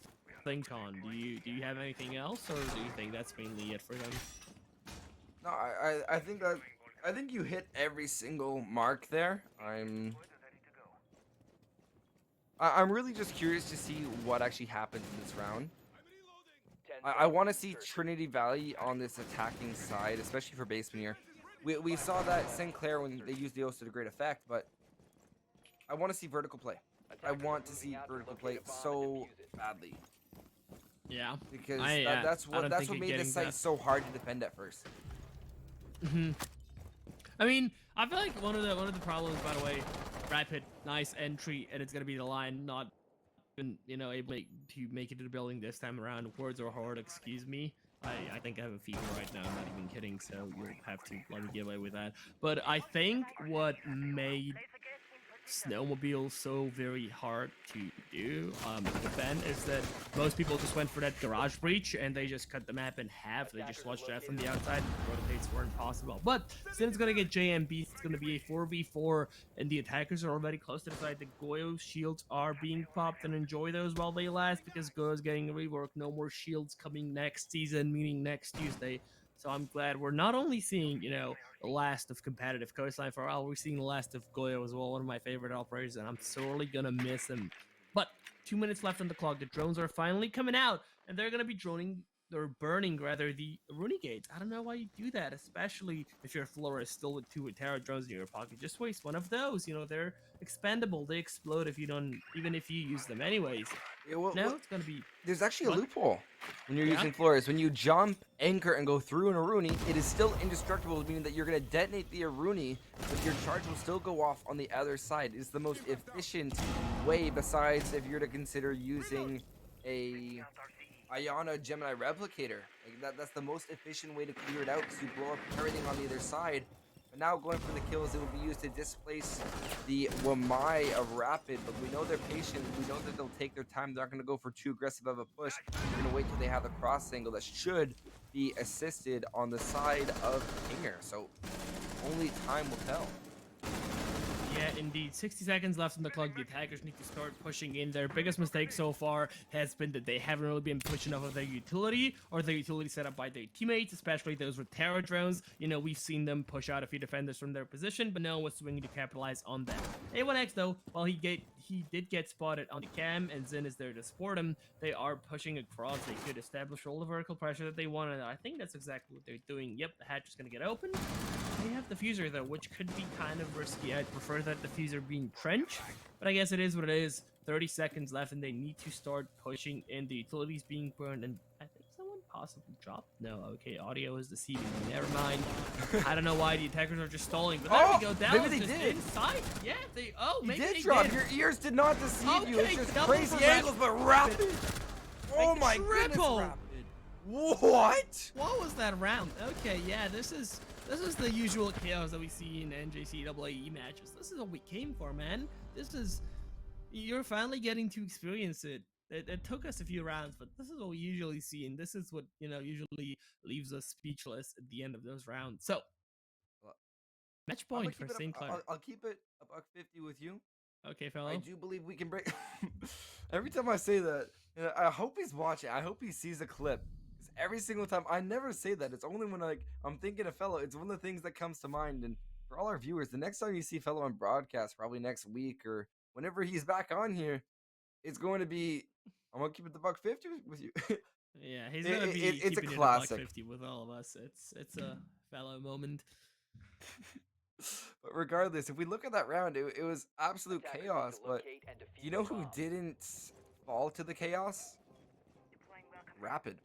things on. Do you have anything else, or do you think that's mainly it for them? No, I think you hit every single mark there. I'm really just curious to see what actually happens in this round. 10 I want to seconds see to insertion. Trinity Valley on this attacking side, especially for basement here. We saw that Sinclair when they used the OS to great effect, but I want to see vertical play. I Attackers want are to moving see out to vertical locate play a bomb and so defuse it. badly Yeah, because I that's I don't what think you're made this getting site that. so hard to defend at first. I mean, I feel like one of the problems, by the way, rapid, nice entry, and it's gonna be the line not even able to make it to the building this time around. Words are hard, excuse me. I think I have a fever right now. I'm not even kidding. So you'll have to let me get away with that. But I think what made snowmobile so very hard to do to defend is that most people just went for that garage breach and they just cut the map in half. They just watched that from the outside. Rotates weren't possible. But since it's gonna get JMB, it's gonna be a 4v4, and the attackers are already close to the side. The Goyo shields are being popped, and enjoy those while they last because Goyo's getting reworked. No more shields coming next season, meaning next Tuesday. So I'm glad we're not only seeing, the last of competitive Coastline for a while, we're seeing the last of Goyo as well, one of my favorite operators, and I'm sorely gonna miss him. But 2 minutes left on the clock. The drones are finally coming out, and they're gonna be droning or burning rather the Rooney gates. I don't know why you do that, especially if your floor is still with 2 Terra drones in your pocket. Just waste one of those. They're expendable. They explode if you don't, even if you use them anyways. Yeah, well, Now it's gonna be there's actually a what? loophole when you're Yeah? using Flores. When you jump, anchor, and go through an Aruni, it is still indestructible, meaning that you're going to detonate the Aruni, but your charge will still go off on the other side. It's the most efficient way, besides if you're to consider using a Ayana Gemini replicator. That's the most efficient way to clear it out, because you blow up everything on the other side. But now going for the kills, it will be used to displace the Wamai of Rapid, but we know they're patient. We know that they'll take their time. They're not going to go for too aggressive of a push. They're going to wait till they have the cross angle that should be assisted on the side of Kinger. So only time will tell. Yeah, indeed. 60 seconds left on the clock. The attackers need to start pushing in. Their biggest mistake so far has been that they haven't really been pushing off of their utility or their utility set up by their teammates, especially those with Terra drones. We've seen them push out a few defenders from their position, but no one was swinging to capitalize on that. A1X, though, while he did get spotted on the cam and Zen is there to support him, they are pushing across. They could establish all the vertical pressure that they wanted. I think that's exactly what they're doing. Yep, the hatch is going to get open. They have the fuser, though, which could be kind of risky. I'd prefer that the fuser being trench, but I guess it is what it is. 30 seconds left, and they need to start pushing in. The utilities being burned, and I think someone possibly dropped. No, okay, audio is deceiving me. Never mind. I don't know why the attackers are just stalling, but there we go. That maybe was they just did. inside. Yeah, maybe You they did drop. did. Your ears did not deceive you. It's Okay, just double crazy for angles, but rapid. Oh my goodness, triple. rapid. What? What was that round? Okay, yeah, this is the usual chaos that we see in NJCAA matches. This is what we came for, man. You're finally getting to experience it. It took us a few rounds, but this is what we usually see, and this is what usually leaves us speechless at the end of those rounds. So, match I'm gonna point keep for it St. up- Clair. I'll keep it $150 with you. Okay, I fellow. do believe we can break. Every time I say that, I hope he's watching. I hope he sees a clip. Because every single time, I never say that. It's only when I'm thinking of fellow. It's one of the things that comes to mind. And for all our viewers, the next time you see fellow on broadcast, probably next week or whenever he's back on here, it's going to be. I'm gonna keep it the $150 with you. Yeah, he's gonna be it's a keeping it classic. $150 with all of us. It's a fellow moment. But regardless, if we look at that round, it was absolute Attackers need chaos. to But locate and do defuse you know the who bomb. didn't fall to the chaos? Rapid.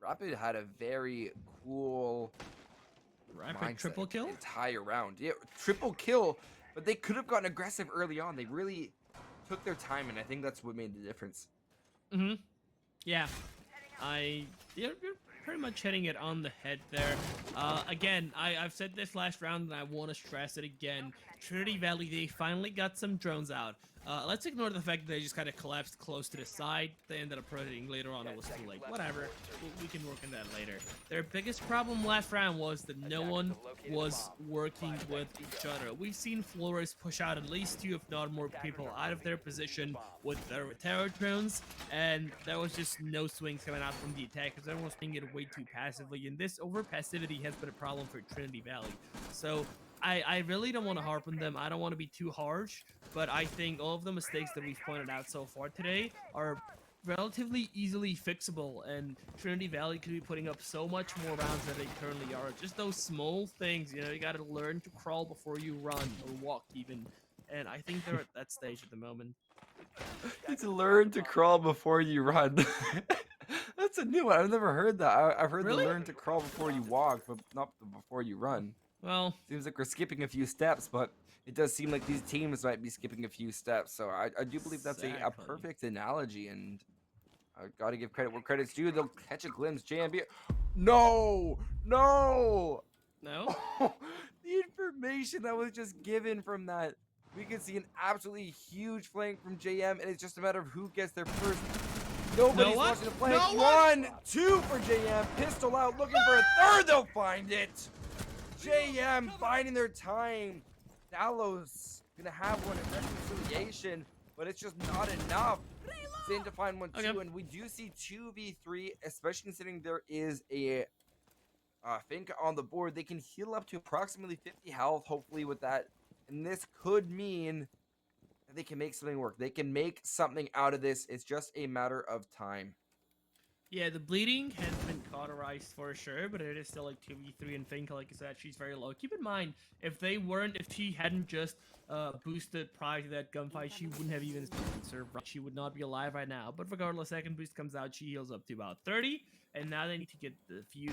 Rapid had a very cool Rapid mindset triple kill? the entire round. Yeah, triple kill, but they could have gotten aggressive early on. They really took their time, and I think that's what made the difference. Mm-hmm. Yeah. You're pretty much hitting it on the head there. Again, I've said this last round, and I want to stress it again. Trinity Valley, they finally got some drones out. Let's ignore the fact that they just kind of collapsed close to the side. They ended up rotating later on. It was too late. Whatever. We can work on that later. Their biggest problem last round was that no one was working with each other. We've seen Flores push out at least 2, if not more, people out of their position with their terror drones, and there was just no swings coming out from the attackers. Everyone was playing it way too passively, and this over passivity has been a problem for Trinity Valley. So I really don't want to harp on them. I don't want to be too harsh, but I think all of the mistakes that we've pointed out so far today are relatively easily fixable, and Trinity Valley could be putting up so much more rounds than they currently are. Just those small things, you gotta learn to crawl before you run, or walk even, and I think they're at that stage at the moment. You to learn to crawl before you run. That's a new one. I've never heard that. I've heard Really? the learn to crawl before you walk, but not the before you run. Well, Seems like we're skipping a few steps, but it does seem like these teams might be skipping a few steps. So I do believe that's a exactly. perfect analogy, and I gotta give credit where credit's due. They'll catch a glimpse. JMB. No! No! No? The information that was just given from that. We could see an absolutely huge flank from JM, and it's just a matter of who gets there first. No Nobody's one? watching the flank. No one? 1-2 for JM. Pistol out, looking for a third. They'll find it. JM finding their time. Dallos gonna have one at reconciliation, but it's just not enough. Zane to find 1-2, Okay. and we do see 2v3, especially considering there is a Fink on the board. They can heal up to approximately 50 health, hopefully, with that. And this could mean that they can make something work. They can make something out of this. It's just a matter of time. Yeah, the bleeding has been cauterized for sure, but it is still like 2v3 and Finka, like I said, she's very low. Keep in mind, if she hadn't just boosted prior to that gunfight, she wouldn't have even served. She would not be alive right now. But regardless, second boost comes out, she heals up to about 30, and now they need to get the fuser.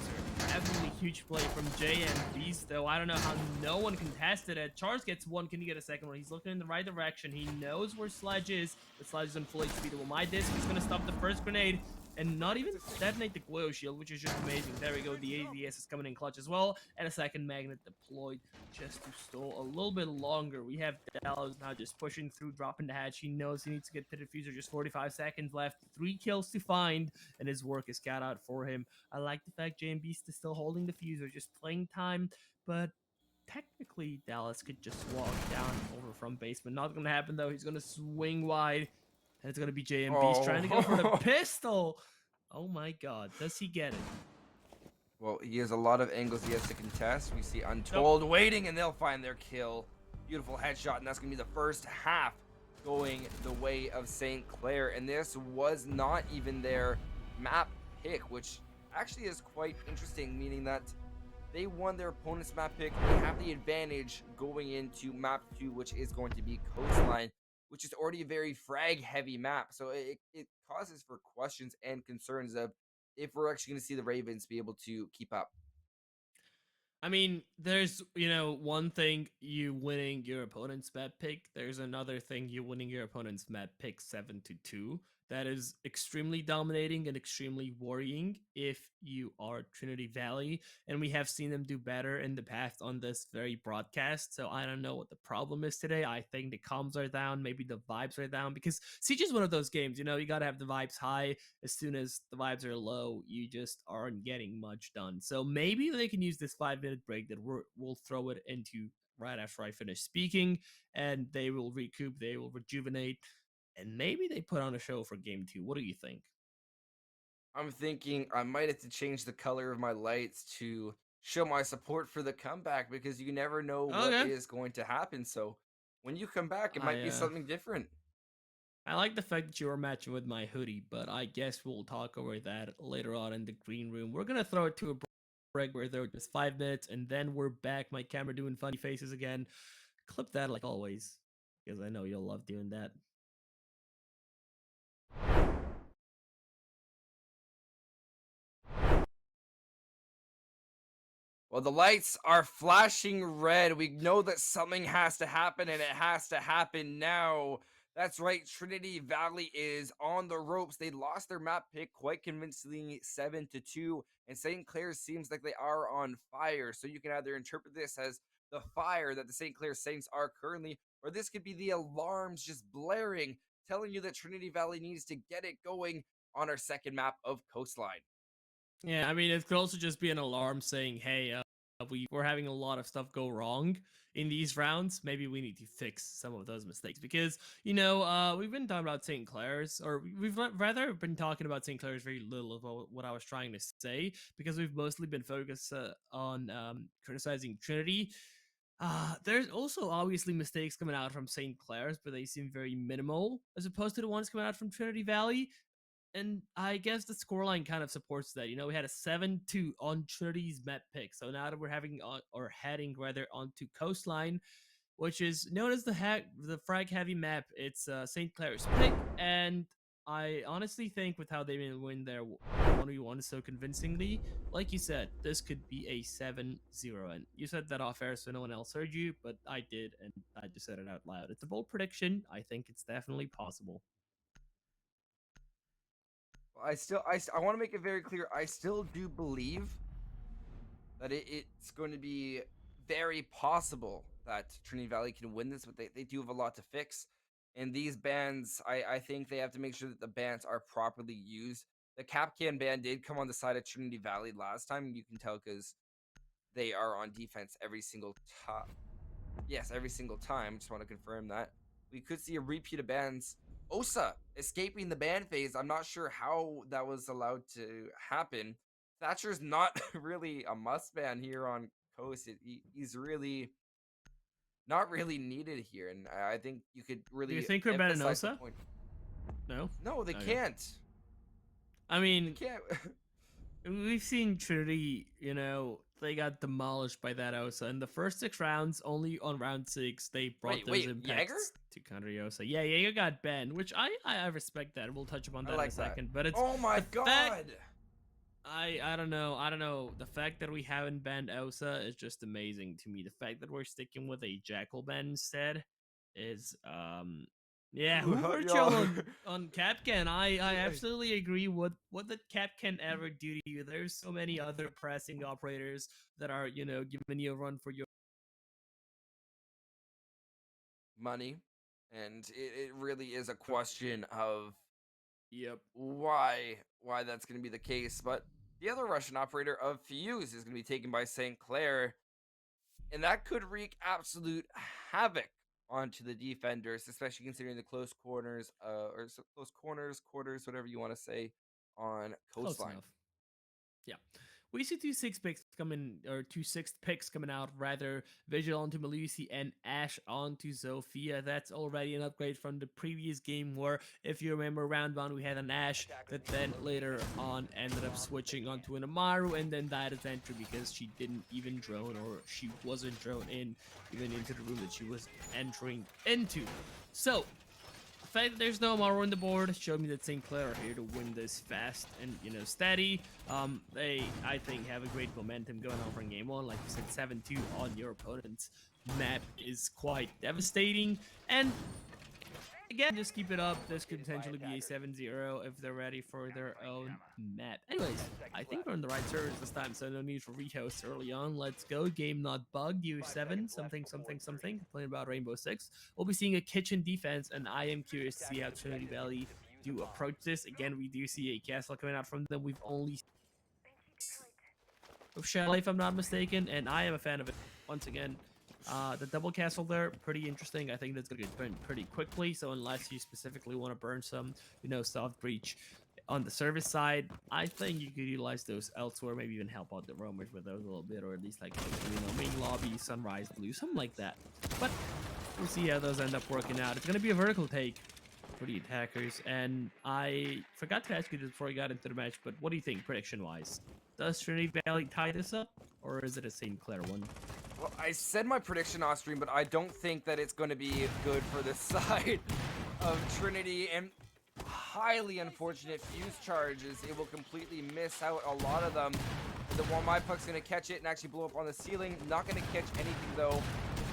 Absolutely huge play from JMBs, though. I don't know how no one contested it. Charles gets one, can he get a second one? He's looking in the right direction. He knows where Sledge is, but Sledge is on full HP. Well, my disc is going to stop the first grenade and not even detonate the glow shield, which is just amazing. There we go, the ADS is coming in clutch as well, and a second magnet deployed just to stall a little bit longer. We have Dallas now just pushing through, dropping the hatch. He knows he needs to get to the diffuser, just 45 seconds left, 3 kills to find, and his work is cut out for him. I like the fact JM Beast is still holding the diffuser, just playing time, but technically Dallas could just walk down over from basement. Not gonna happen though, he's gonna swing wide, and it's gonna be JMB's trying to go for the Oh. pistol. Oh my god, does he get it? Well, he has a lot of angles he has to contest. We see Untold waiting, and they'll find their kill. Beautiful headshot, and that's going to be the first half going the way of St. Clair. And this was not even their map pick, which actually is quite interesting, meaning that they won their opponent's map pick. They have the advantage going into map 2, which is going to be Coastline, which is already a very frag-heavy map. So it causes for questions and concerns of if we're actually going to see the Ravens be able to keep up. I mean, there's, one thing you winning your opponent's map pick. There's another thing you winning your opponent's map pick 7-2. That is extremely dominating and extremely worrying if you are Trinity Valley. And we have seen them do better in the past on this very broadcast. So I don't know what the problem is today. I think the comms are down. Maybe the vibes are down because Siege is one of those games, you got to have the vibes high. As soon as the vibes are low, you just aren't getting much done. So maybe they can use this 5-minute break that we'll throw it into right after I finish speaking, and they will recoup, they will rejuvenate, and maybe they put on a show for game 2. What do you think? I'm thinking I might have to change the color of my lights to show my support for the comeback because you never know what Okay. is going to happen. So when you come back, it might be I something different. I like the fact that you were matching with my hoodie, but I guess we'll talk over that later on in the green room. We're gonna throw it to a break where there were just 5 minutes, and then we're back. My camera doing funny faces again. Clip that like always, because I know you'll love doing that. Well, the lights are flashing red. We know that something has to happen, and it has to happen now. That's right, Trinity Valley is on the ropes. They lost their map pick quite convincingly 7-2, and St. Clair seems like they are on fire. So you can either interpret this as the fire that the St. Clair Saints are currently, or this could be the alarms just blaring, telling you that Trinity Valley needs to get it going on our second map of Coastline. Yeah, I mean, it could also just be an alarm saying, "Hey, we're having a lot of stuff go wrong in these rounds. Maybe we need to fix some of those mistakes." Because we've been talking about St. Clair's, or we've rather been talking about St. Clair's very little of what I was trying to say, because we've mostly been focused on criticizing Trinity. There's also obviously mistakes coming out from St. Clair's, but they seem very minimal as opposed to the ones coming out from Trinity Valley. And I guess the scoreline kind of supports that. We had a 7-2 on Trinity's map pick. So now that we're heading rather onto Coastline, which is known as the frag heavy map, it's St. Clair's pick, and I honestly think with how they win their 1v1 so convincingly, like you said, this could be a 7-0. And you said that off air so no one else heard you, but I did, and I just said it out loud. It's a bold prediction. I think it's definitely possible. I want to make it very clear. I still do believe that it's going to be very possible that Trinity Valley can win this, but they do have a lot to fix. And these bans, I think they have to make sure that the bans are properly used. The Capcan ban did come on the side of Trinity Valley last time. You can tell because they are on defense every single time. Yes, every single time. Just want to confirm that. We could see a repeat of bans. Osa escaping the ban phase. I'm not sure how that was allowed to happen. Thatcher's not really a must ban here on Coast. He's really not really needed here. And I think you could Do you really think we're better than emphasize the Osa? point. No? No, they Okay. can't. I They mean, can't. we've seen Trinity, they got demolished by that Osa. In the first 6 rounds, only on round 6, they brought those Jaeger? impacts to counter Osa. Yeah, Jaeger got banned, which I respect that. We'll touch upon I that in a like that. second. But it's Oh my the god. fact I don't know. The fact that we haven't banned Elsa is just amazing to me. The fact that we're sticking with a Jackal ban instead is yeah. Who hurt y'all on Capcan? I absolutely agree. What did Capcan ever do to you? There's so many other pressing operators that are giving you a run for your Money, and it really is a question of yep. why that's going to be the case. But the other Russian operator of Fuse is going to be taken by St. Clair, and that could wreak absolute havoc onto the defenders, especially considering the close corners, close quarters, whatever you want to say, on Close Coastline. enough. Yeah. We see 2 6 picks coming out, rather. Vigil onto Melusi and Ash onto Zofia. That's already an upgrade from the previous game where, if you remember, round 1 we had an Ash that then later on ended up switching onto an Amaru and then died at entry because she didn't even drone, or she wasn't drone in even into the room that she was entering into. So the fact that there's no Amaru on the board showed me that St. Clair are here to win this fast and steady. They, I think, have a great momentum going on from game 1. Like you said, 7-2 on your opponent's map is quite devastating. And again, just keep it up. This could potentially be a 7-0 if they're ready for their own map. Anyways, I think we're on the right servers this time, so no need for rehosts early on. Let's go. Game not bugged. U7, something. Playing about Rainbow Six. We'll be seeing a kitchen defense, and I am curious to see how Trinity Valley do approach this. Again, we do see a castle coming out from them. We've only of Chalet, if I'm not mistaken, and I am a fan of it. Once again, the double castle there, pretty interesting. I think that's gonna get burned pretty quickly. So unless you specifically want to burn some, soft breach on the service side, I think you could utilize those elsewhere. Maybe even help out the roamers with those a little bit, or at least like main lobby, sunrise blue, something like that. But we'll see how those end up working out. It's gonna be a vertical take for the attackers, and I forgot to ask you this before I got into the match. But what do you think, prediction-wise? Does Trinity Valley tie this up, or is it a St. Clair one? Well, I said my prediction off stream, but I don't think that it's going to be good for the side of Trinity. And highly unfortunate fuse charges. It will completely miss out a lot of them. The one my puck's going to catch it and actually blow up on the ceiling. Not going to catch anything though.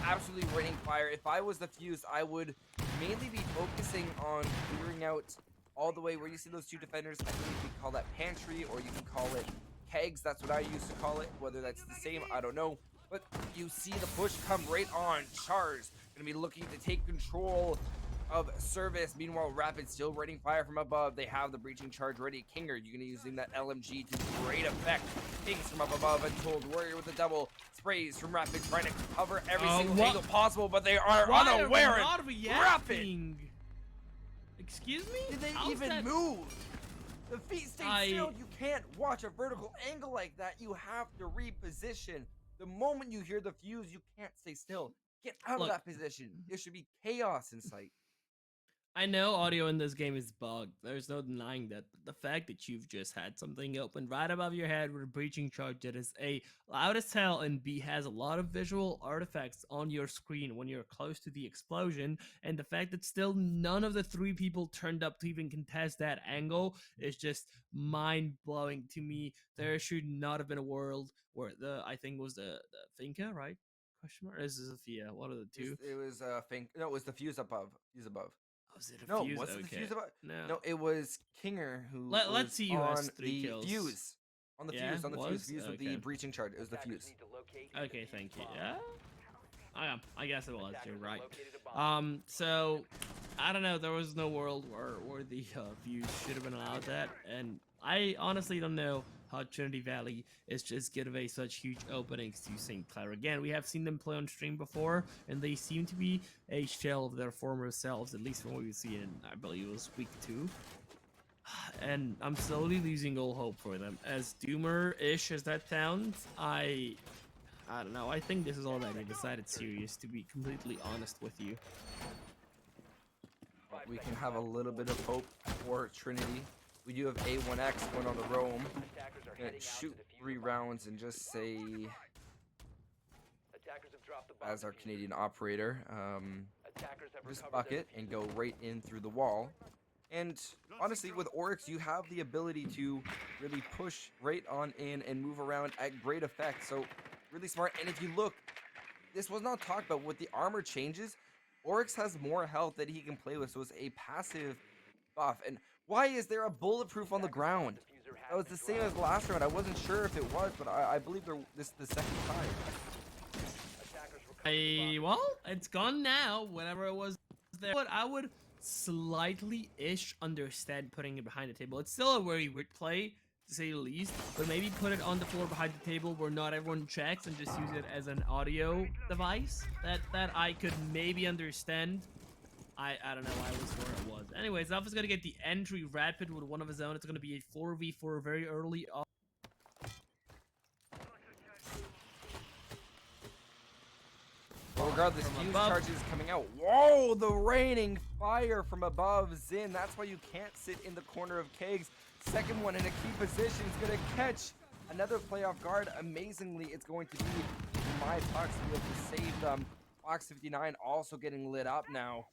Absolutely raining fire. If I was the fuse, I would mainly be focusing on clearing out all the way where you see those two defenders. I think you can call that pantry, or you can call it kegs. That's what I used to call it. Whether that's the same, I don't know. But you see the push come right on. Char's gonna be looking to take control of service. Meanwhile, Rapid still raining fire from above. They have the breaching charge ready. Kinger, you're gonna using that LMG to great effect. Things from up above. Untold Warrior with the double sprays from Rapid, trying to cover every single angle possible, but they are unaware. Why are we not reacting? Excuse me? Did they How's even that? move? The feet stay still. You can't watch a vertical angle like that. You have to reposition. The moment you hear the fuse, you can't stay still. Get out of that position. There should be chaos in sight. I know audio in this game is bugged. There's no denying that. But the fact that you've just had something open right above your head with a breaching charge that is A, loud as hell, and B, has a lot of visual artifacts on your screen when you're close to the explosion, and the fact that still none of the 3 people turned up to even contest that angle is just mind-blowing to me. There should not have been a world where I think it was the Finca, right? Question mark? Or is this Sophia? One of the two. It was no, it was the fuse above. Fuse above. Was it a No, fuse? was it the Okay. fuse above? No. No, it was Kinger who Let's was see who has on 3 the kills. fuse. On the Yeah, fuse, on the was? fuse with the Okay. breaching charge. It was the Attackers fuse. need to locate and Okay, defuse thank the you. bomb. Yeah. I guess it was. Attackers You're have right. located a bomb. So I don't know. There was no world where the views should have been allowed that, and I honestly don't know how Trinity Valley is just giving such huge openings to St. Clair. Again, we have seen them play on stream before, and they seem to be a shell of their former selves, at least from what we've seen in, I believe it was week 2. And I'm slowly losing all hope for them. As doomer-ish as that sounds, I don't know. I think this is already decided serious, to be completely honest with you. We can have a little bit of hope for Trinity. We do have A1X going on the roam. Attackers are Gonna heading out shoot to defuse 3 the bomb. rounds and just say, Attackers have dropped the bomb as our diffuser. Canadian operator, Attackers have just recovered buck their it and diffuser. go right in through the wall. And honestly, with Oryx, you have the ability to really push right on in and move around at great effect. So really smart. And if you look, this was not talked about with the armor changes. Oryx has more health that he can play with, so it's a passive buff. And why is there a bulletproof on the ground? Diffuser That has was been the same dropped. as last round. I wasn't sure if it was, but I believe this is the second time. Attackers recovered the bomb. Well, it's gone now. Whatever it was there, but I would slightly-ish understand putting it behind the table. It's still a very weird play, to say the least, but maybe put it on the floor behind the table where not everyone checks and just use it as an audio device. That I could maybe understand. I don't know. I was where it was. Anyways, Alpha's gonna get the entry rapid with one of his own. It's gonna be a 4v4 very early on. Well, regardless, From fuse above. charges coming out. Whoa, the raining fire from above. Zin, that's why you can't sit in the corner of Kegs. Second one in a key position is going to catch another play off guard. Amazingly, it's going to be my Fox to be able to save them. Fox 59 also getting lit up now.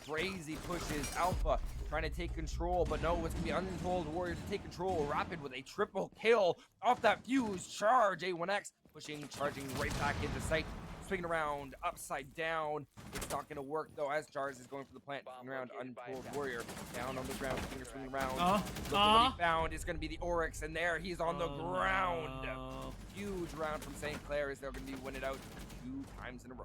Crazy pushes. Alpha trying to take control, but no, it's going to be Untold Warrior to take control. Rapid with a triple kill off that fuse charge. A1X pushing, charging right back into sight. Swinging around, upside down. It's not going to work, though, as Jars is going for the plant. Swinging around, Untold Warrior. Down on the ground, swinging around. Look at what he found. It's going to be the Oryx, and there he's on the ground. No. Huge round from St. Clair as they're going to be winning out 2 times in a row.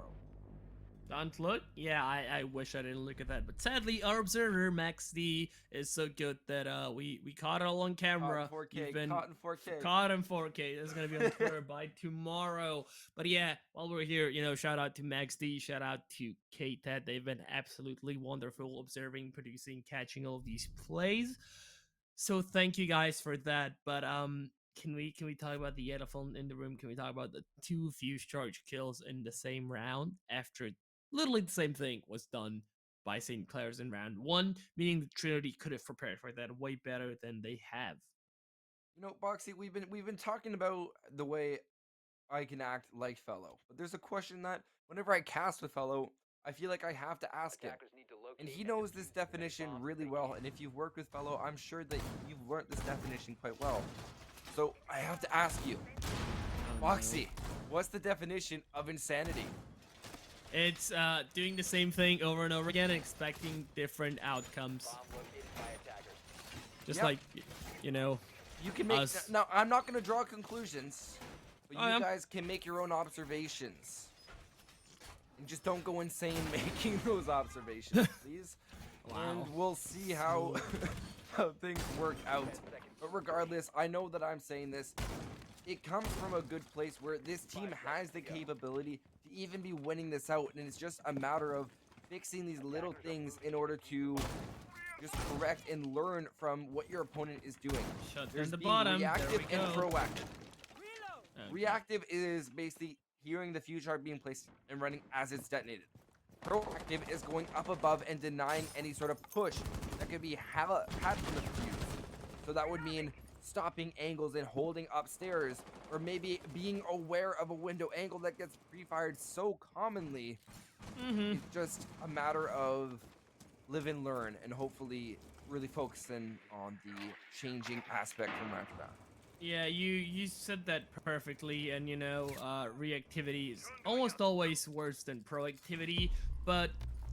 Don't look. Yeah, I wish I didn't look at that, but sadly, our observer Max D is so good that we caught it all on camera. Caught in 4K, You've been caught in 4K. caught in 4K. That's gonna be on Twitter by tomorrow. But yeah, while we're here, shout out to Max D, shout out to Kate. That they've been absolutely wonderful observing, producing, catching all of these plays. So thank you guys for that. But can we talk about the elephant in the room? Can we talk about the 2 fuse charge kills in the same round after literally the same thing was done by St. Clair's in round 1, meaning the Trinity could have prepared for that way better than they have. Boxy, we've been talking about the way I can act like Fellow, but there's a question that whenever I cast with Fellow, I feel like I have to ask him. Attackers need to locate And he and knows defuse this the next definition bomb really they well, need. and if you've worked with Fellow, I'm sure that you've learned this definition quite well. So I have to ask you, Boxy, what's the definition of insanity? It's doing the same thing over and over again and expecting different outcomes. Bomb located by attackers. Just Yep. like, You can make Us. now. I'm not going to draw conclusions, but Oh, you yeah. guys can make your own observations, and just don't go insane making those observations, please. Wow. And we'll see how how things work out. But regardless, I know that I'm saying this. It comes from a good place where this team has the capability to even be winning this out, and it's just a matter of fixing these little things in order to just correct and learn from what your opponent is doing. shut There's down the being bottom. There reactive we and go. proactive. Okay. Reactive is basically hearing the fuse charge being placed and running as it's detonated. Proactive is going up above and denying any sort of push that could be had from the fuse. So that would mean stopping angles and holding upstairs, or maybe being aware of a window angle that gets pre-fired so commonly. It's just a matter of live and learn, and hopefully really focusing on the changing aspect from round to round. Yeah, you said that perfectly, and reactivity is almost always worse than proactivity, but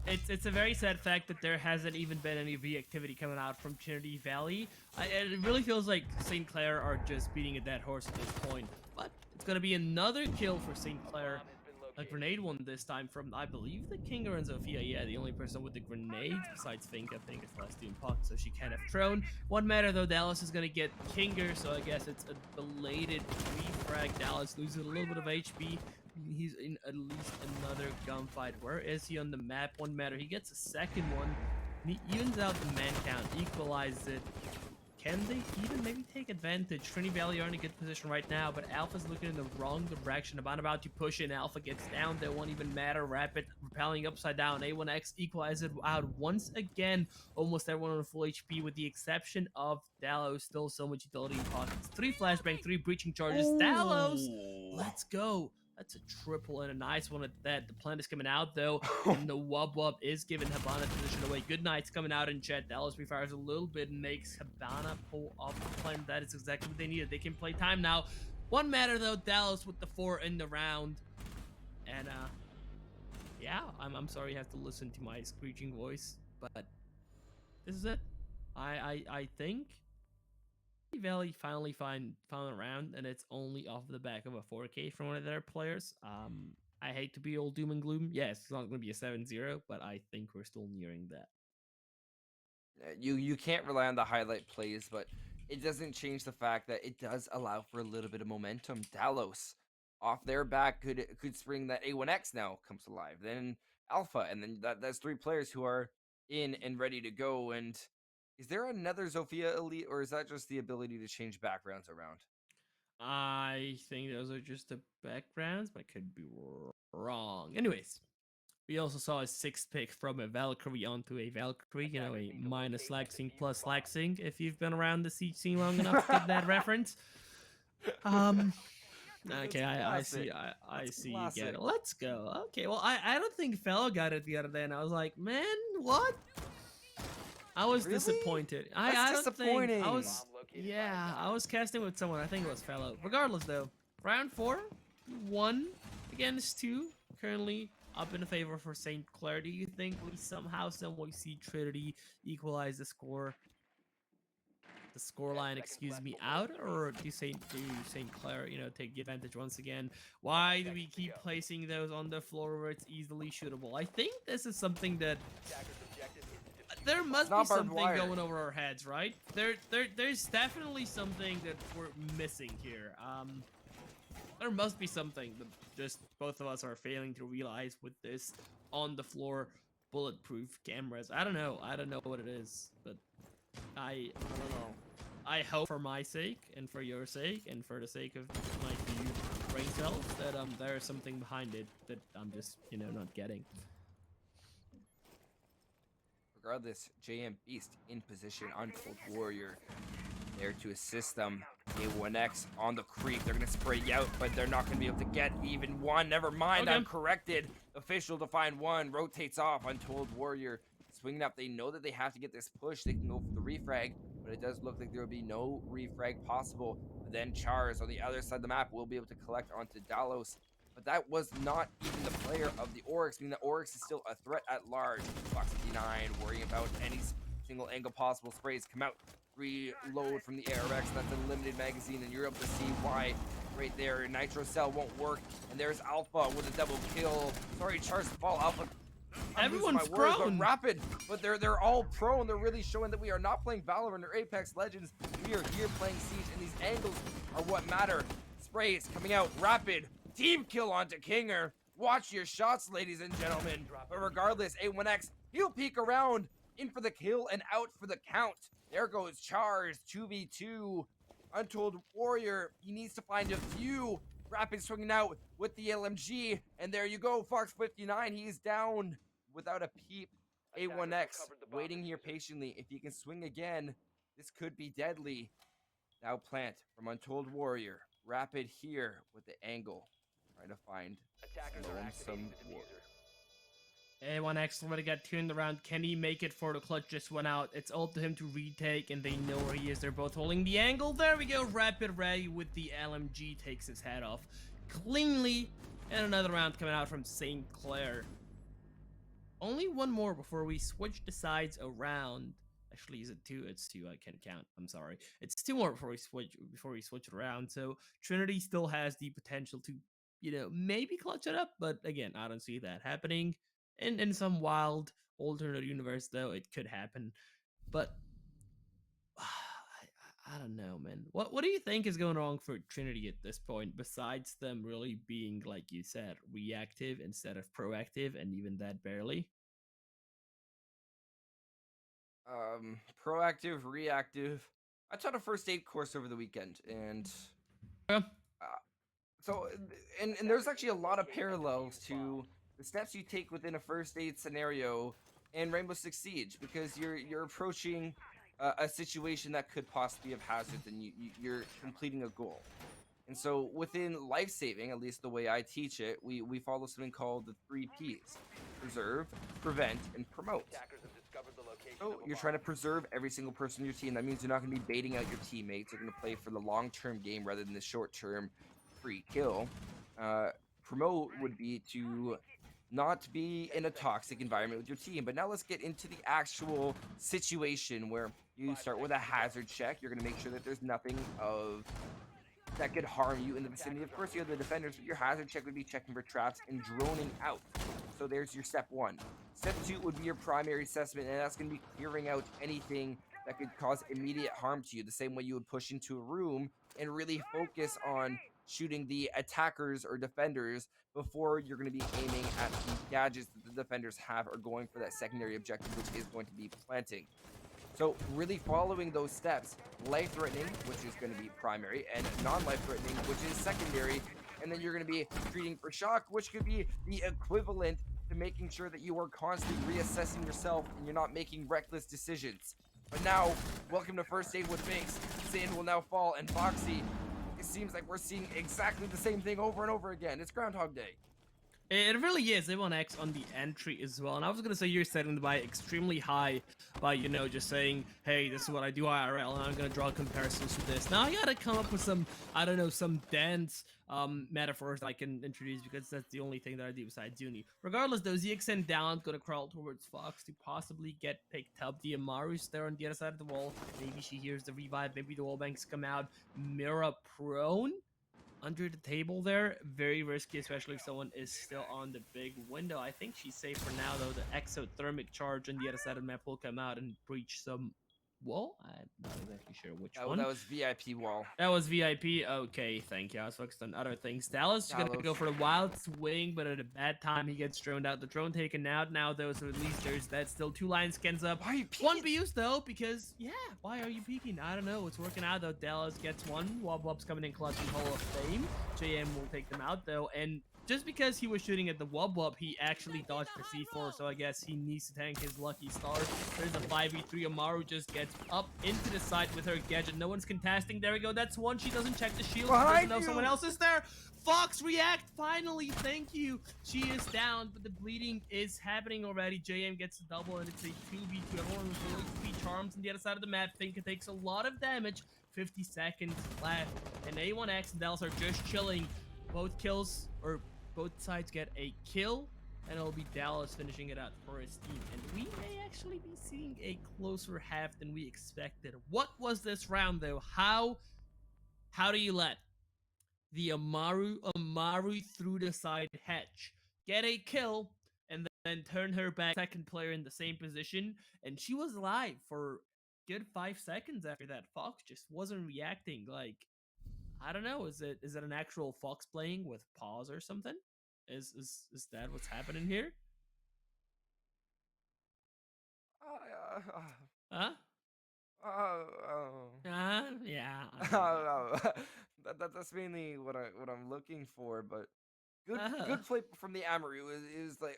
it's a very sad fact that there hasn't even been any reactivity coming out from Trinity Valley. It really feels like St. Clair are just beating a dead horse at this point, but it's gonna be another kill for St. Clair. Bomb has been A located. grenade one this time from, I believe, the Kinger and Zofia. Yeah, the only person with the grenades besides Fink. I think it's last team pot, so she can't have thrown. One matter though, Dallas is gonna get Kinger, so I guess it's a belated refrag. Dallas loses a little bit of HP. He's in at least another gunfight. Where is he on the map? One matter. He gets a second one. And he evens out the man count, equalizes it. Can they even maybe take advantage? Trinity Valley are in a good position right now, but Alpha's looking in the wrong direction. About to push in. Alpha gets down. They won't even matter. Rapid repelling upside down. A1X equalizes it out once again. Almost everyone on full HP with the exception of Dallos. Still so much utility in pockets. 3 flashbang, 3 breaching charges. Dallos, let's go. That's a triple and a nice one at that. The plant is coming out though, and the wub is giving Habana position away. Good night's coming out in chat. Dallas refires a little bit and makes Habana pull off the plant. That is exactly what they needed. They can play time now. One matter though, Dallas with the 4 in the round. And yeah, I'm sorry you have to listen to my screeching voice, but this is it. I think Valley finally found a round, and it's only off the back of a 4K from one of their players. I hate to be all doom and gloom. Yes, it's not going to be a 7-0, but I think we're still nearing that. You can't rely on the highlight plays, but it doesn't change the fact that it does allow for a little bit of momentum. Dallos off their back could spring that A1X now comes alive. Then Alpha, and then that's 3 players who are in and ready to go. And is there another Zofia elite, or is that just the ability to change backgrounds around? I think those are just the backgrounds, but I could be wrong. Anyways, we also saw a 6th pick from a Valkyrie onto a Valkyrie, a minus laxing plus laxing, if you've been around the siege scene long enough to get that reference. Okay, I see. I see you get it. Let's go. Okay, well, I don't think Fellow got it the other day, and I was like, man, what? I was Really? disappointed. That's I don't think disappointing. I was. Bomb located by Yeah, attackers. I was casting with someone. I think it was Fellow. Regardless, though, round 4, 1 against 2, currently up in favor for St. Clair. Do you think we somehow, some way see Trinity equalize the score? The scoreline, excuse me, out, or do St. Clair, take the advantage once again? Why do we keep placing those on the floor where it's easily shootable? I think this is something that Attackers objective is to defuse there the must not be barbed something wire. going over our heads, right? There's definitely something that we're missing here. There must be something that just both of us are failing to realize with this on the floor bulletproof cameras. I don't know what it is, but I don't know. I hope for my sake and for your sake and for the sake of my few brain cells that there is something behind it that I'm just not getting. Regardless, JM Beast in position, Untold Warrior there to assist them. A1X on the creep. They're going to spray you out, but they're not going to be able to get even one. Never mind, Okay. I'm corrected. Official to find one. Rotates off. Untold Warrior swinging up. They know that they have to get this push. They can go for the refrag, but it does look like there will be no refrag possible. But then Chars on the other side of the map will be able to collect onto Dallos. But that was not even the player of the Oryx, meaning that Oryx is still a threat at large. Fox 59 worrying about any single angle possible. Sprays come out, reload from the ARX. That's a limited magazine, and you're able to see why right there. Nitro Cell won't work, and there's Alpha with a double kill. Sorry, Charles to fall. Alpha. I'm losing Everyone's my words, prone. but Rapid, but they're all prone. They're really showing that we are not playing Valorant or Apex Legends. We are here playing Siege, and these angles are what matter. Sprays coming out, Rapid. Team kill onto Kinger. Watch your shots, ladies and gentlemen. But regardless, A1X, he'll peek around, in for the kill and out for the count. There goes Chars, 2v2. Untold Warrior, he needs to find a few. Rapid swinging out with the LMG, and there you go, Fox 59, he's down. without a peep. A1X waiting here patiently. If he can swing again, this could be deadly. Now plant from Untold Warrior. Rapid here with the angle. Trying to find Attackers are activating the diffuser. A1X already got tuned around. Can he make it for the clutch? Just went out. It's up to him to retake, and they know where he is. They're both holding the angle. There we go. Rapid ready with the LMG. Takes his head off cleanly. And another round coming out from St. Clair. Only one more before we switch the sides around. Actually, is it two? It's two. I can't count. I'm sorry. It's two more before we switch it around. So Trinity still has the potential to, maybe clutch it up. But again, I don't see that happening. In some wild alternate universe, though, it could happen. But I don't know, man. What do you think is going wrong for Trinity at this point, besides them really being, like you said, reactive instead of proactive, and even that barely? Proactive, reactive. I taught a first aid course over the weekend, and Yeah. so and there's actually a lot of parallels to the steps you take within a first aid scenario in Rainbow Six Siege, because you're approaching a situation that could possibly have hazards, and you're completing a goal. And so within life saving, at least the way I teach it, we follow something called the 3 Ps: preserve, prevent, and promote. Attackers have discovered the location So of a you're trying to bomb. preserve every single person in your team. That means you're not going to be baiting out your teammates. You're going to play for the long-term game rather than the short-term free kill. Uh, Promote would be to not be in a toxic environment with your team. But now let's get into the actual situation where you start with a hazard check. You're going to make sure that there's nothing of that could harm you in the vicinity. Of course, you have the defenders, but your hazard check would be checking for traps and droning out. So there's your step 1. Step 2 would be your primary assessment, and that's going to be clearing out anything that could cause immediate harm to you, the same way you would push into a room and really focus on shooting the attackers or defenders before you're going to be aiming at the gadgets that the defenders have, or going for that secondary objective, which is going to be planting. So really following those steps: life-threatening, which is going to be primary, and non-life-threatening, which is secondary. And then you're going to be treating for shock, which could be the equivalent to making sure that you are constantly reassessing yourself and you're not making reckless decisions. But now, welcome to First Aid with Binks. Sand will now fall, and Foxy, it seems like we're seeing exactly the same thing over and over again. It's Groundhog Day. It really is. A1X on the entry as well. And I was going to say you're setting the bar extremely high by, just saying, hey, this is what I do IRL, and I'm going to draw comparisons to this. Now I got to come up with some, I don't know, some dance metaphors I can introduce, because that's the only thing that I do besides Uni. Regardless, though, ZXN down, going to crawl towards Fox to possibly get picked up. The Amaru's there on the other side of the wall. Maybe she hears the revive. Maybe the wall banks come out. Mira prone under the table there. Very risky, especially if someone is still on the big window. I think she's safe for now, though. The exothermic charge on the other side of the map will come out and breach some wall. I'm not exactly sure which one. That was VIP wall. That was VIP. Okay, thank you. I was focused on other things. Dallas is going to go for the wild swing, but at a bad time, he gets droned out. The drone taken out now, though, so at least there's that. Still 2 line skins up. Why are you peeking? One Buse, though, because, yeah, why are you peeking? I don't know. It's working out, though. Dallas gets one. Wob coming in clutch in Hall of Fame. JM will take them out, though, and just because he was shooting at the Wob, he actually dodged the C4, so I guess he needs to tank his lucky stars. There's a 5v3. Amaru just gets up into the side with her gadget. No one's contesting. There we go. That's one. She doesn't check the shield. She doesn't know someone else is there. Fox react. Finally, thank you. She is down, but the bleeding is happening already. JM gets a double, and it's a 2v2. Everyone with really 3 charms on the other side of the map. Think it takes a lot of damage. 50 seconds left, and A1X and Dallas are just chilling. Both kills, or both sides get a kill, and it'll be Dallas finishing it out for his team. And we may actually be seeing a closer half than we expected. What was this round, though? How do you let the Amaru through the side hedge get a kill, and then turn her back, second player in the same position, and she was alive for good 5 seconds after that? Fox just wasn't reacting. Like, I don't know. Is it an actual Fox playing with pause or something? Is that what's happening here? Huh? Yeah. That's mainly what I'm looking for, but Good play from the Amaru. It was like,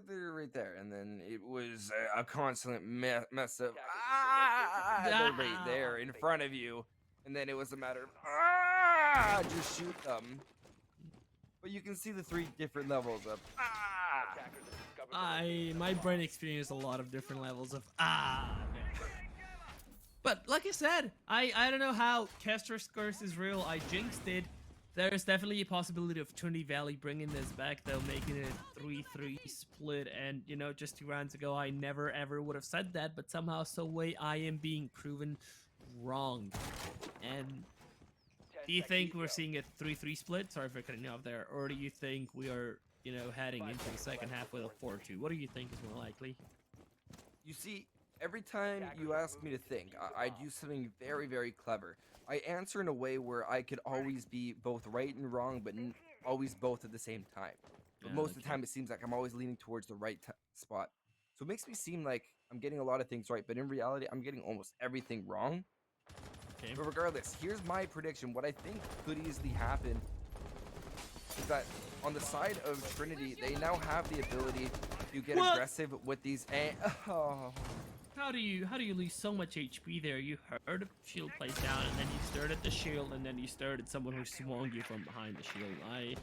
they're right there. And then it was a constant mess of, they're right there in front of you. And then it was a matter of, just shoot them. But you can see the 3 different levels of, Attackers have discovered the location. My brain experienced a lot of different levels of But like I said, I don't know how Kestra's curse is real. I jinxed it. There's definitely a possibility of Trinity Valley bringing this back, though, making it a 3-3 split. And, you know, just 2 rounds ago, I never ever would have said that. But somehow, some way, I am being proven wrong. And do you think we're seeing a 3-3 split? Sorry for cutting you off there. Or do you think we are, you know, heading into the second half with a 4-2? What do you think is more likely? you see, every time you ask me to think, I do something very, very clever. I answer in a way where I could always be both right and wrong, but always both at the same time. But most of the time, it seems like I'm always leaning towards the right spot. So it makes me seem like I'm getting a lot of things right, but in reality, I'm getting almost everything wrong. Okay. But regardless, here's my prediction. What I think could easily happen is that on the side of Trinity, they now have the ability to get aggressive with these. How do you lose so much HP there? You heard a shield place down, and then you stared at the shield, and then you stared at someone who swung you from behind the shield. I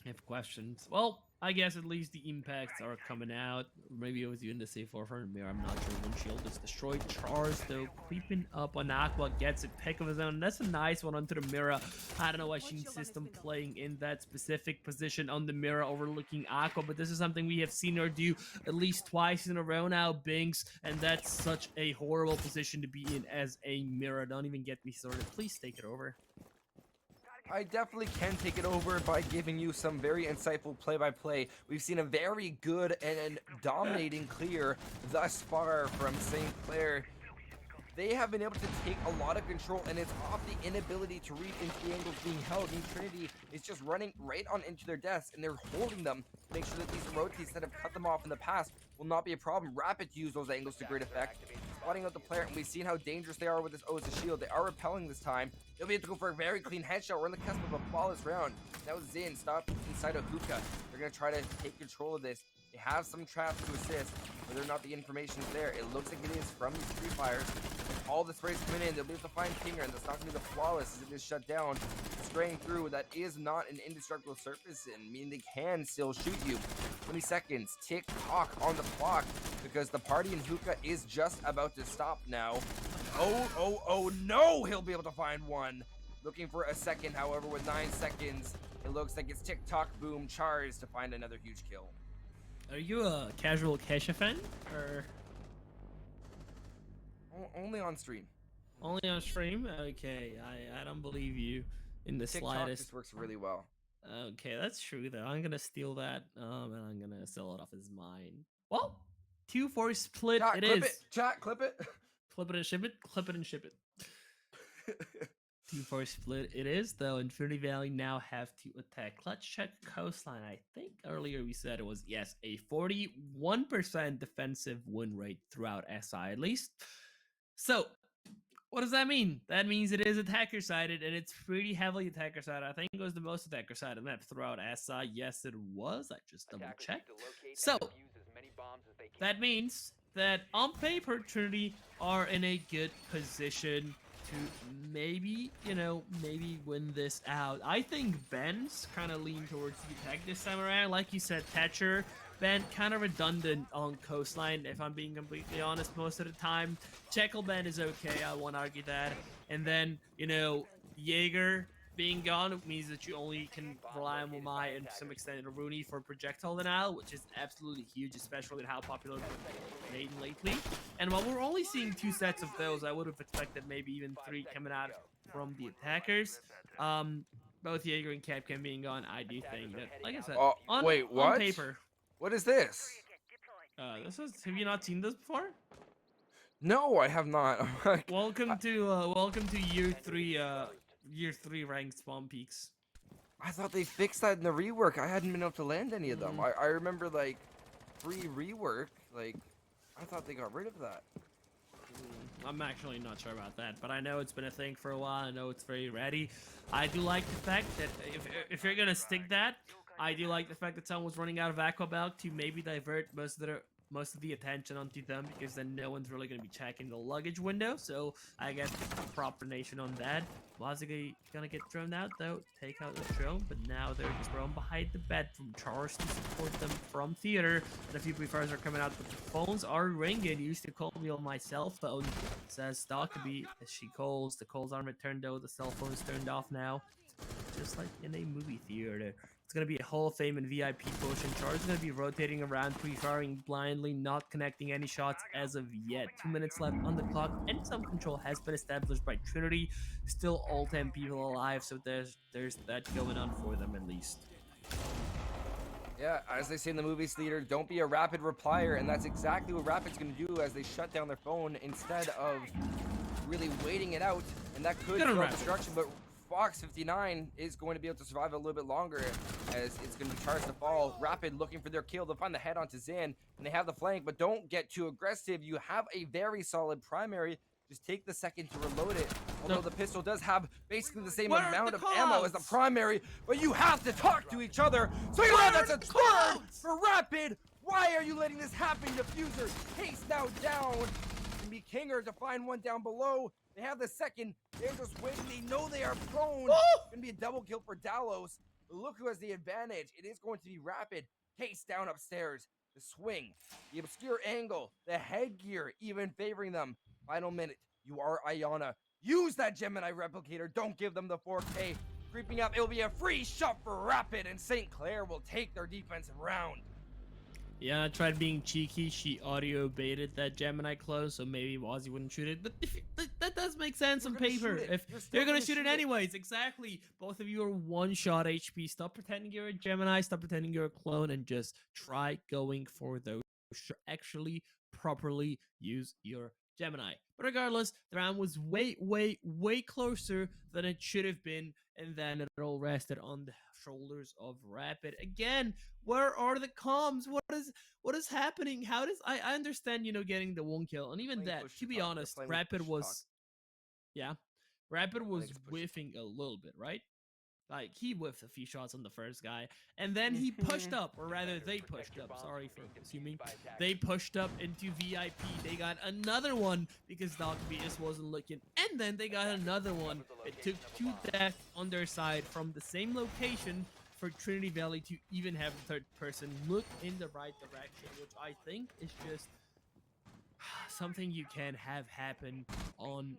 have questions. Well, I guess at least the impacts are coming out. Maybe it was you in the safe forefront mirror. I'm not sure. One shield is destroyed. Charles, though, creeping up on Aqua, gets a pick of his own. That's a nice one onto the mirror. I don't know why she insists on playing in that specific position on the mirror overlooking Aqua, but this is something we have seen her do at least twice in a row now, Binks, and that's such a horrible position to be in as a mirror. Don't even get me started. Please take it over. I definitely can take it over by giving you some very insightful play-by-play. We've seen a very good and dominating Clair thus far from St. Clair. They have been able to take a lot of control, and it's off the inability to read into the angles being held. And Trinity is just running right on into their deaths, and they're holding them to make sure that these rotates that have cut them off in the past will not be a problem. Rapid use those angles to great effect. Spotting out the player, and we've seen how dangerous they are with this Oza shield. They are repelling this time. They'll be able to go for a very clean headshot. We're on the cusp of a flawless round. Now Zin stopped inside of Hookah. They're going to try to take control of this. They have some traps to assist, whether or not the information is there. It looks like it is from these Free Fires. All the sprays coming in, they'll be able to find Pinger, and that's not going to be the flawless as it is shut down. Spraying through, that is not an indestructible surface, and meaning they can still shoot you. 20 seconds, tick tock on the clock, because the party in Hookah is just about to stop now. Oh no, he'll be able to find one. Looking for a second, however, with 9 seconds, it looks like it's tick tock boom Chars to find another huge kill. Are you a casual Kesha fan, or Only on stream. only on stream? Okay, I don't believe you in the TikTok slightest. just works really well. Okay, that's true though. I'm gonna steal that, and I'm gonna sell it off as mine. Well, 2-4 split. Chat, It clip is. it. Chat, clip it. Clip it and ship it. Clip it and ship it. 2-4 split. It is though. Infinity Valley now have to attack. Let's check coastline. I think earlier we said it was yes a 41% defensive win rate throughout SI at least. So what does that mean? That means it is attacker sided, and it's pretty heavily attacker sided. I think it was the most attacker sided map throughout SI. Yes, it was. I just double Attackers checked. need to locate So and defuse as many bombs as they can. that means that on paper, Trinity are in a good position to maybe, maybe win this out. I think Ben's kind of lean towards the attack this time around. Like you said, Thatcher, Ben, kind of redundant on coastline, if I'm being completely honest, most of the time. Jekyll Ben is okay, I won't argue that. And then, Jaeger being gone means that you only can rely on Wamai and to some extent Rooney for projectile denial, which is absolutely huge, especially with how popular they've made lately. And while we're only seeing 2 sets of those, I would have expected maybe even 3 coming out from the attackers. Both Jaeger and Capcom being gone, I do think that, like I said, wait, what? on paper. What is this? Have you not seen this before? No, I have not. Welcome to year 3 ranked spawn peaks. I thought they fixed that in the rework. I hadn't been able to land any of them. I remember like free rework. Like I thought they got rid of that. I'm actually not sure about that, but I know it's been a thing for a while. I know it's very ready. I do like the fact that if you're gonna stick that, I do like the fact that someone's running out of aqua milk to maybe divert most of the attention onto them, because then no one's really gonna be checking the luggage window. So I guess proper nation on that. Waziga gonna get thrown out though, take out the drone, but now they're thrown behind the bed from Charles to support them from theater. And a few pre-fires are coming out, but the phones are ringing. Used to call me on my cell phone. Says Dockaby as she calls. The calls aren't returned though. The cell phone is turned off now. Just like in a movie theater. It's going to be a Hall of Fame and VIP push, and Char's going to be rotating around, pre-firing blindly, not connecting any shots as of yet. 2 minutes left on the clock, and some control has been established by Trinity. Still all 10 people alive, so there's that going on for them at least. Yeah, as they say in the movies theater, don't be a rapid replier, and that's exactly what Rapid's going to do as they shut down their phone instead of really waiting it out, and that could throw destruction, but Fox 59 is going to be able to survive a little bit longer as it's going to be charged to fall. Rapid looking for their kill. They'll find the head onto Zin, and they have the flank, but don't get too aggressive. You have a very solid primary. Just take the second to reload it. Although the pistol does have basically the same amount of ammo as the primary, but you have to talk to each other. So you know that's a third for Rapid. Why are you letting this happen, Diffuser? Case now down. Can be Kinger to find one down below. They have the second. They're just waiting. They know they are prone. It's going to be a double kill for Dalos. But look who has the advantage. It is going to be Rapid. Case down upstairs. The swing. The obscure angle. The headgear even favoring them. Final minute. You are Ayana. Use that Gemini replicator. Don't give them the 4K. Creeping up. It will be a free shot for Rapid. And St. Clair will take their defensive round. Yeah, I tried being cheeky. She audio baited that Gemini close, so maybe Wazzy wouldn't shoot it. But that does make sense on paper. If you're gonna shoot it anyways, exactly. Both of you are one-shot HP. Stop pretending you're a Gemini. Stop pretending you're a clone, and just try going for those. Actually, properly use your Gemini. But regardless, the round was way closer than it should have been, and then it all rested on the shoulders of Rapid. Again, where are the comms? What is happening? How does I understand, getting the one kill, and even that, to be honest, Rapid was whiffing a little bit, right? Like, he whiffed a few shots on the first guy, and then he pushed up, or rather, they pushed up. Sorry for assuming. They pushed up into VIP. They got another one because Dockaby just wasn't looking, and then they got another one. It took 2 deaths on their side from the same location for Trinity Valley to even have a third person look in the right direction, which I think is just something you can have happen on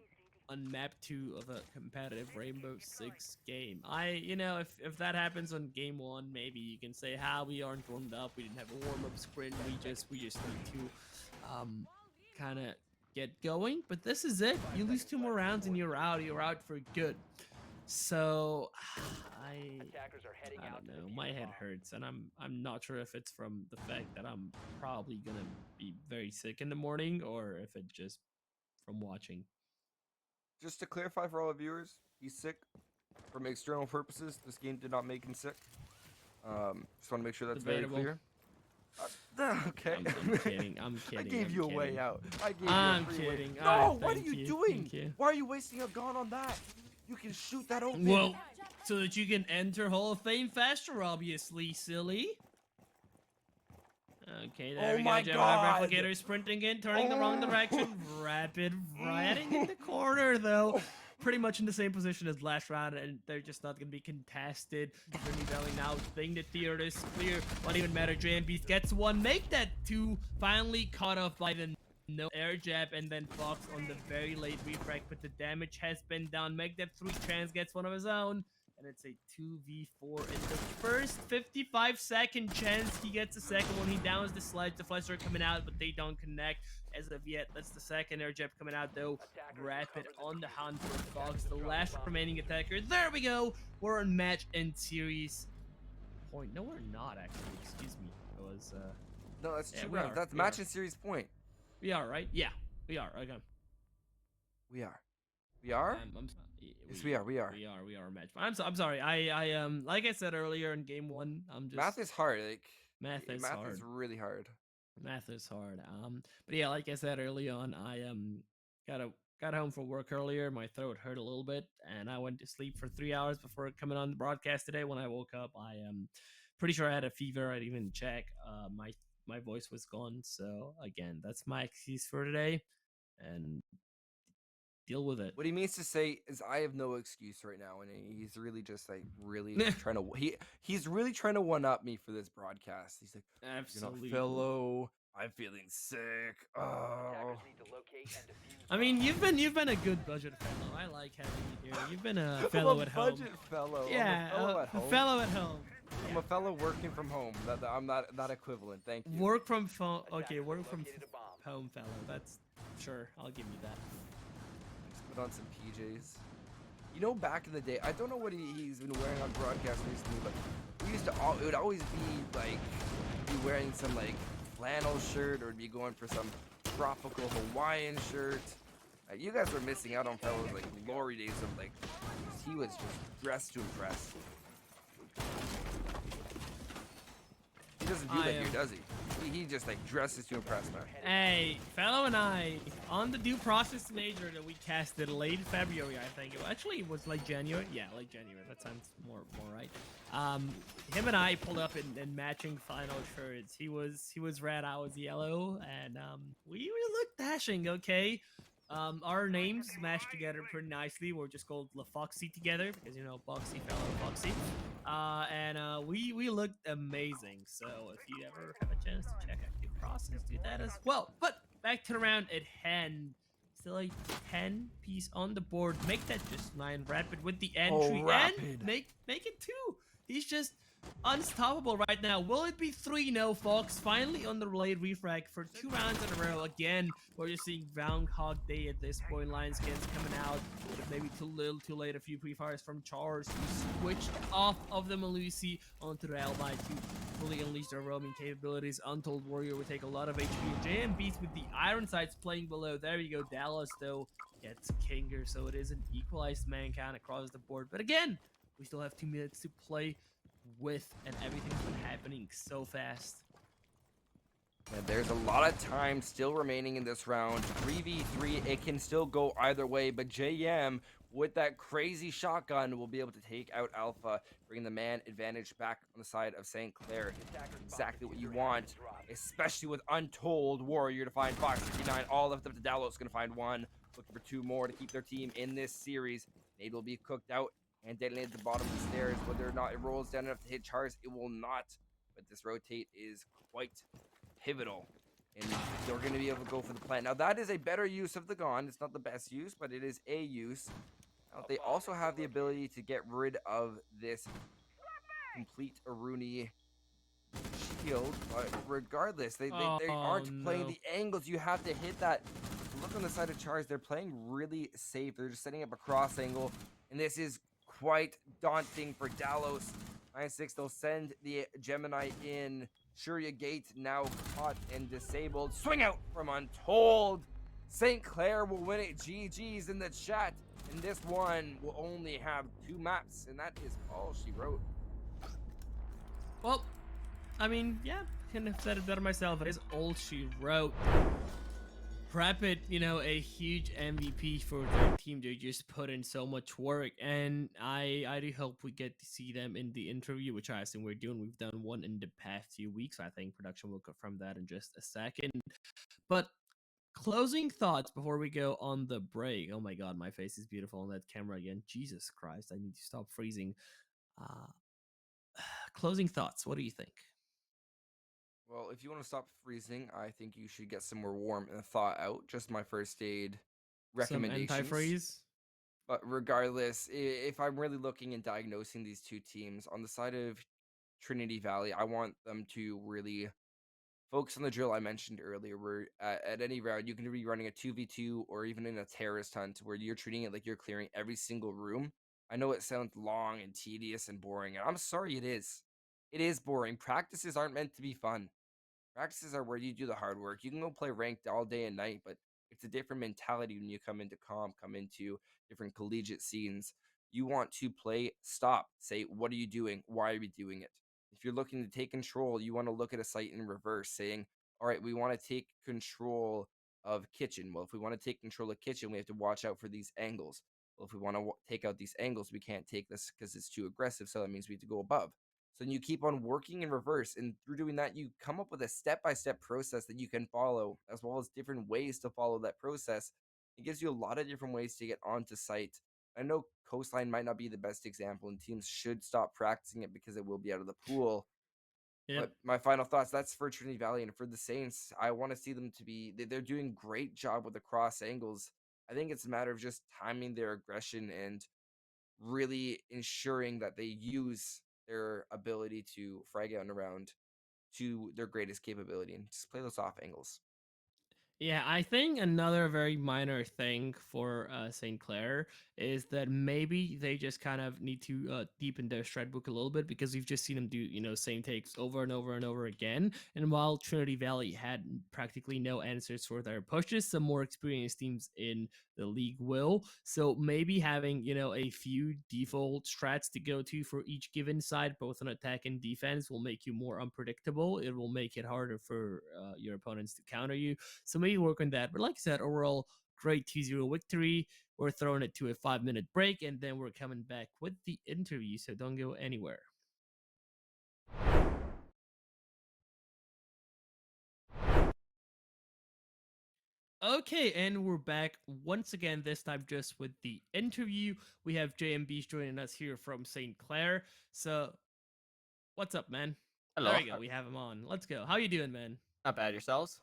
map 2 of a competitive Rainbow Six game. If that happens on game 1, maybe you can say, we aren't warmed up, we didn't have a warm-up sprint, we just need to kind of get going. But this is it. You lose 2 more rounds and you're out for good. So I don't know, my head hurts, and I'm not sure if it's from the fact that I'm probably gonna be very sick in the morning, or if it's just from watching. Just to clarify for all the viewers, he's sick from external purposes. This game did not make him sick. Just want to make sure that's very clear. Okay. I'm kidding. I gave you a way out. I'm kidding. No, what are you doing? Why are you wasting a gun on that? You can shoot that open. Well, so that you can enter Hall of Fame faster, obviously, silly. Okay, there we go. Gemini replicator sprinting in, turning the wrong direction. Rapid riding in the corner, though. Pretty much in the same position as last round, and they're just not going to be contested. Trinity Valley now think the theater is clear. Won't even matter. JMB gets one. Make that 2. Finally caught off by the no air jab, and then Fox on the very late refrag, but the damage has been done. Make that 3 chance gets one of his own. And it's a 2v4 in the first 55-second chance. He gets a second one. He downs the sledge. The flights are coming out, but they don't connect as of yet. That's the second air jab coming out, though. Rapid on the hunt for Fox, the last remaining attacker. There we go. We're on match and series point. No, we're not, actually. Excuse me. It was, No, that's 2 rounds. That's match and series point. We are, right? Yeah, we are. Okay. We are. We are? Yes, we are. We are match. I'm sorry. I like I said earlier in game 1, I'm just math is hard. Math is really hard. Math is hard. But yeah, like I said early on, got a got home from work earlier. My throat hurt a little bit, and I went to sleep for 3 hours before coming on the broadcast today. When I woke up, I am pretty sure I had a fever. I didn't even check. My voice was gone. So again, that's my excuse for today, and deal with it. What he means to say is I have no excuse right now, and he's really just like really trying to he's really trying to one up me for this broadcast. He's like, "You're not Absolutely. fellow. I'm feeling sick." Attackers Oh, need to locate and defuse I mean, bombs. you've been a good budget fellow. I like having you here. You've been a I'm fellow a at home. budget fellow. Yeah, I'm a fellow at a home. fellow at home. I'm a fellow working from home. I'm not equivalent. Thank you. Work from phone. Okay, Attackers work have from located a bomb. home, fellow. That's sure. I'll give you that. Just put on some PJs. You know, back in the day, I don't know what he's been wearing on broadcast recently, but we used to it would always be like be wearing some like flannel shirt or be going for some tropical Hawaiian shirt. You guys were missing out on fellows like glory days of like he was just dressed to impress. He doesn't do that here, does he? He just like dresses to impress, man. Hey, fellow and I on the due process major that we casted late February, I think. It was like January. Yeah, like January. That sounds more right. Him and I pulled up in matching final shirts. He was red, I was yellow, and we looked dashing. Okay. Our names matched together pretty nicely. We're just called La Foxy together because Boxy fellow Foxy. We looked amazing. So if you ever have a chance to check out the process, do that as well. But back to the round at hand. Still a 10 piece on the board. Make that just 9 rapid with the entry and Rapid. make it 2. He's just unstoppable right now. Will it be 3? No, Fox. Finally on the late refrag for 2 rounds in a row. Again, we're just seeing Groundhog Day at this point. Lion skins coming out. Maybe too little, too late. A few pre-fires from Charles, who switched off of the Malusi onto the Albite to fully unleash their roaming capabilities. Untold Warrior would take a lot of HP. And JMBs with the Iron Sights playing below. There you go. Dallas, though, gets Kinger. So it is an equalized man count across the board. But again, we still have 2 minutes to play with, and everything's been happening so fast. And there's a lot of time still remaining in this round. 3v3, it can still go either way, but JM with that crazy shotgun will be able to take out Alpha, bringing the man advantage back on the side of St. Clair. Exactly what you want, especially with Untold Warrior to find Fox 59. All left up to Dallas, going to find 1. Looking for 2 more to keep their team in this series. Nade will be cooked out and detonated at the bottom of the stairs. Whether or not it rolls down enough to hit Charles, it will not. But this rotate is quite pivotal, and they're going to be able to go for the plant. Now that is a better use of the gun. It's not the best use, but it is a use. Now, they also have the ability to get rid of this complete Aruni shield, but regardless, they aren't playing the angles. You have to hit that. Look on the side of Charge, they're playing really safe. They're just setting up a cross angle, and this is quite daunting for Dalos. 9-6, they'll send the Gemini in. Shuria Gate now caught and disabled. Swing out from Untold. St. Clair will win it. GG's in the chat. And this one will only have 2 maps, and that is all she wrote. Well, I mean, yeah, couldn't have said it better myself. It is all she wrote. Rapid, a huge MVP for their team. They just put in so much work, and I do hope we get to see them in the interview, which I assume we're doing. We've done one in the past few weeks. I think production will confirm that in just a second. But closing thoughts before we go on the break. Oh my god, my face is beautiful on that camera again. Jesus Christ, I need to stop freezing. Closing thoughts. What do you think? Well, if you want to stop freezing, I think you should get some more warm and thaw out. Just my first aid recommendations. Some anti-freeze? But regardless, if I'm really looking and diagnosing these 2 teams, on the side of Trinity Valley, I want them to really focus on the drill I mentioned earlier, where at any round, you can be running a 2v2 or even in a terrorist hunt, where you're treating it like you're clearing every single room. I know it sounds long and tedious and boring, and I'm sorry it is. It is boring. Practices aren't meant to be fun. Practices are where you do the hard work. You can go play ranked all day and night, but it's a different mentality when you come into comp, come into different collegiate scenes. You want to play, stop, say, what are you doing? Why are we doing it? If you're looking to take control, you want to look at a site in reverse saying, all right, we want to take control of kitchen. Well, if we want to take control of kitchen, we have to watch out for these angles. Well, if we want to take out these angles, we can't take this because it's too aggressive. So that means we have to go above. So then you keep on working in reverse. And through doing that, you come up with a step by step process that you can follow, as well as different ways to follow that process. It gives you a lot of different ways to get onto site. I know coastline might not be the best example, and teams should stop practicing it because it will be out of the pool. Yep. But my final thoughts, that's for Trinity Valley. And for the Saints, I want to see them to be, they're doing great job with the cross angles. I think it's a matter of just timing their aggression and really ensuring that they use their ability to frag out and around to their greatest capability and just play those off angles. Yeah, I think another very minor thing for St. Clair is that maybe they just kind of need to deepen their stride book a little bit because we've just seen them do, same takes over and over and over again. And while Trinity Valley had practically no answers for their pushes, some more experienced teams in the league will. So maybe having, a few default strats to go to for each given side, both on attack and defense, will make you more unpredictable. It will make it harder for your opponents to counter you. So maybe work on that. But like I said, overall, great 2-0 victory. We're throwing it to a 5-minute break, and then we're coming back with the interview. So don't go anywhere. Okay, and we're back once again, this time just with the interview. We have JMB joining us here from St. Clair. So, what's up, man? There Hello. we go. We have him on. Let's go. How you doing, man? Not bad yourselves.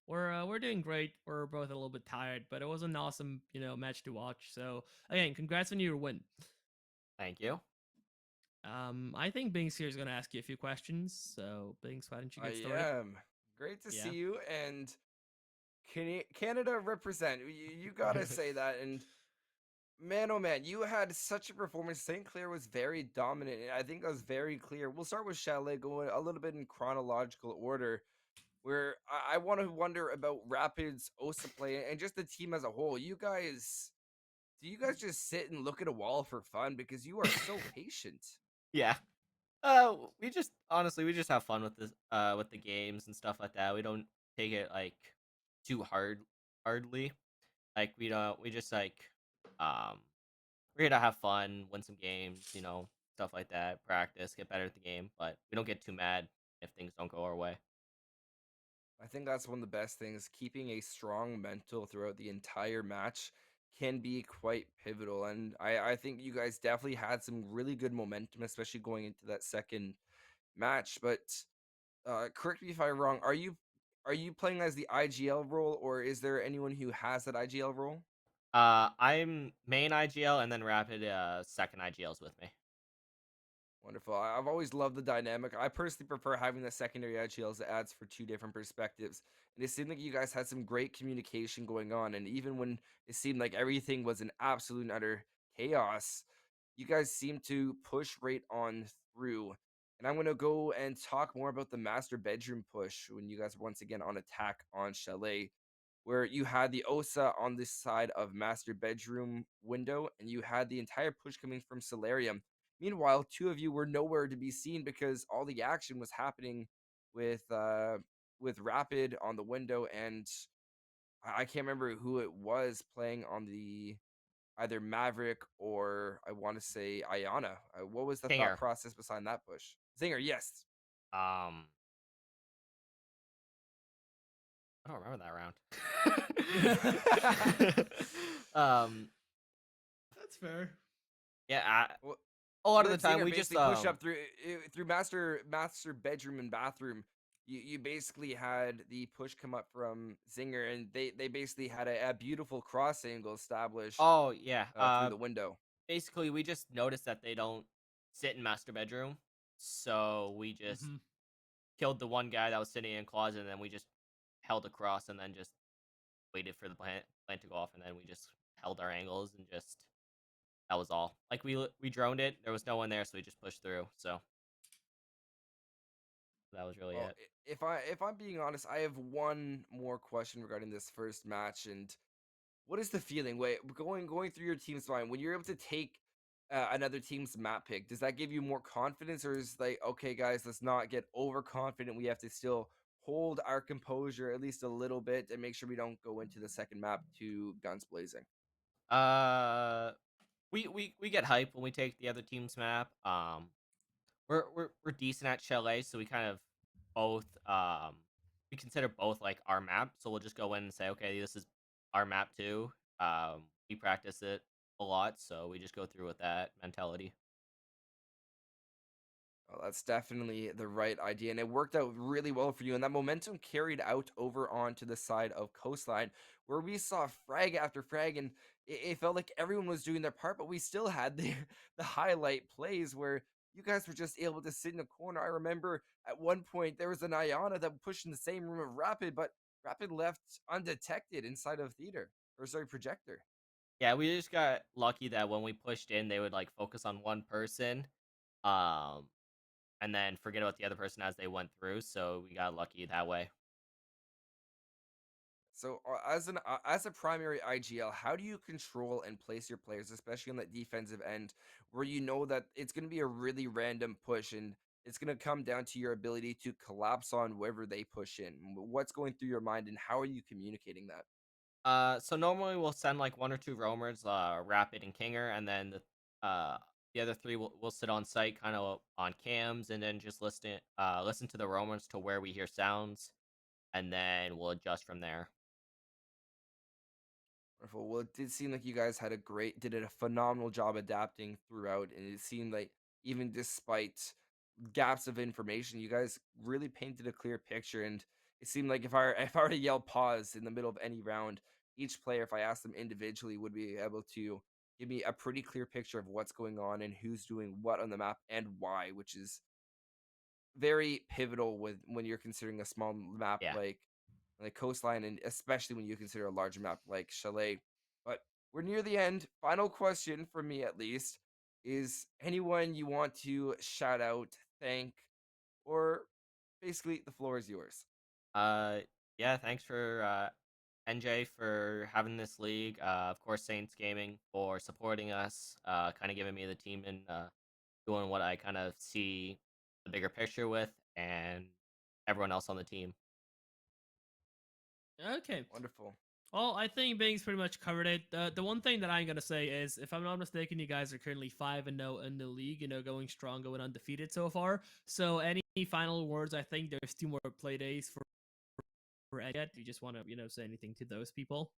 We're doing great. We're both a little bit tired, but it was an awesome, match to watch. So, again, congrats on your win. Thank you. I think Binks here is going to ask you a few questions. So, Binks, why don't you I get started? am. Great to Yeah. see you. And Canada represent. You got to say that. And man, oh man, you had such a performance. St. Clair was very dominant. And I think that was very clear. We'll start with Chalet, going a little bit in chronological order, where I want to wonder about Rapids, OSA play, and just the team as a whole. Do you guys just sit and look at a wall for fun? Because you are so patient. Yeah. We just honestly we just have fun with the games and stuff like that. We don't take it like too hardly. Like we just like um we're here to have fun, win some games, stuff like that, practice, get better at the game, but we don't get too mad if things don't go our way. I think that's one of the best things. Keeping a strong mental throughout the entire match can be quite pivotal. And I think you guys definitely had some really good momentum, especially going into that second match. But correct me if I'm wrong. Are you playing as the IGL role, or is there anyone who has that IGL role? I'm main IGL and then Rapid second IGLs with me. Wonderful. I've always loved the dynamic. I personally prefer having the secondary IGLs. It adds for two different perspectives. And it seemed like you guys had some great communication going on. And even when it seemed like everything was an absolute and utter chaos, you guys seemed to push right on through. And I'm going to go and talk more about the master bedroom push when you guys were once again on attack on Chalet, where you had the OSA on this side of master bedroom window, and you had the entire push coming from Solarium. Meanwhile, two of you were nowhere to be seen because all the action was happening with Rapid on the window, and I can't remember who it was playing on the either Maverick or I want to say Ayana. What was the thought Stinger. process behind that push? Zinger, yes. Um I don't remember that round. That's fair. Yeah, Well, a lot of the with time Zinger we just basically push up through master bedroom and bathroom. You basically had the push come up from Zinger, and they basically had a beautiful cross angle established oh yeah. through the window. Basically we just noticed that they don't sit in master bedroom, so we just Mm-hmm. killed the one guy that was sitting in closet, and then we just held across and then just waited for the plant to go off, and then we just held our angles and just that was all. Like we droned it. There was no one there, so we just pushed through. So that was really Well, it. if I'm being honest, I have one more question regarding this first match. And what is the feeling? Wait, going through your team's mind when you're able to take another team's map pick? Does that give you more confidence, or is like, okay, guys, let's not get overconfident. We have to still hold our composure at least a little bit and make sure we don't go into the second map too guns blazing? Uh, we get hype when we take the other team's map. We're decent at Chalet, so we kind of both we consider both like our map. So we'll just go in and say, okay, this is our map too. We practice it a lot, so we just go through with that mentality. Oh, that's definitely the right idea, and it worked out really well for you. And that momentum carried out over onto the side of Coastline, where we saw frag after frag, and it felt like everyone was doing their part, but we still had the the highlight plays where you guys were just able to sit in a corner. I remember at one point there was an Ayana that pushed in the same room of Rapid, but Rapid left undetected inside of theater, or sorry, projector. Yeah, we just got lucky that when we pushed in, they would like focus on one person, um, and then forget about the other person as they went through. So we got lucky that way. So, as a primary IGL, how do you control and place your players, especially on that defensive end, where you know that it's going to be a really random push and it's going to come down to your ability to collapse on wherever they push in? What's going through your mind, and how are you communicating that? So normally we'll send like one or two roamers, Rapid and Kinger, and then the other three will sit on site, kind of on cams, and then just listen to the roamers to where we hear sounds, and then we'll adjust from there. Wonderful. Well, it did seem like you guys did a phenomenal job adapting throughout, and it seemed like even despite gaps of information, you guys really painted a clear picture. And it seemed like if I were to yell pause in the middle of any round, each player, if I asked them individually, would be able to give me a pretty clear picture of what's going on and who's doing what on the map and why, which is very pivotal with when you're considering a small map Yeah. like Coastline, and especially when you consider a larger map like Chalet. But we're near the end. Final question for me, at least, is anyone you want to shout out, thank, or basically the floor is yours. Uh, yeah. Thanks for NJ for having this league. Of course, Saints Gaming for supporting us. Kind of giving me the team and doing what I kind of see the bigger picture with, and everyone else on the team. Okay. Wonderful. Well, I think Bing's pretty much covered it. The one thing that I'm gonna say is, if I'm not mistaken, you guys are currently 5-0 in the league. Going strong, going undefeated so far. So, any final words? I think there's 2 more play days for Ed. Do you just want to say anything to those people?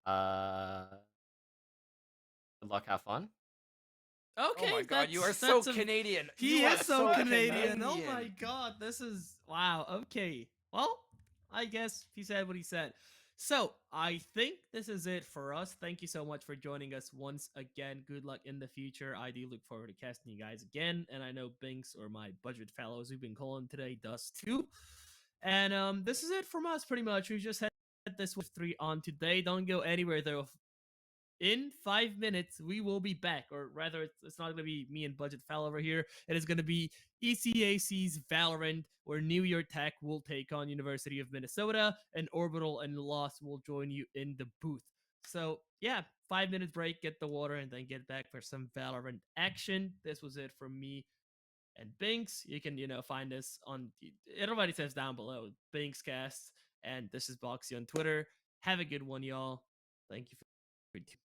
Uh, Good luck, have fun. Oh my Okay, god, you are that's so a Canadian. he You are is so Canadian. Oh Canadian. my god, this is wow. Okay, well, I guess he said what he said. So I think this is it for us. Thank you so much for joining us once again. Good luck in the future. I do look forward to casting you guys again, and I know Binks, or my budget fellows we've been calling today, does too. And this is it from us pretty much. We just had this with 3 on today. Don't go anywhere though. In 5 minutes, we will be back, or rather, it's not going to be me and Budget Fell over here. It is going to be ECAC's Valorant, where New York Tech will take on University of Minnesota, and Orbital and Lost will join you in the booth. So, yeah, 5 minute break, get the water, and then get back for some Valorant action. This was it from me and Binks. You can, find us on, everybody says down below, Binkscast, and this is Boxy on Twitter. Have a good one, y'all. Thank you for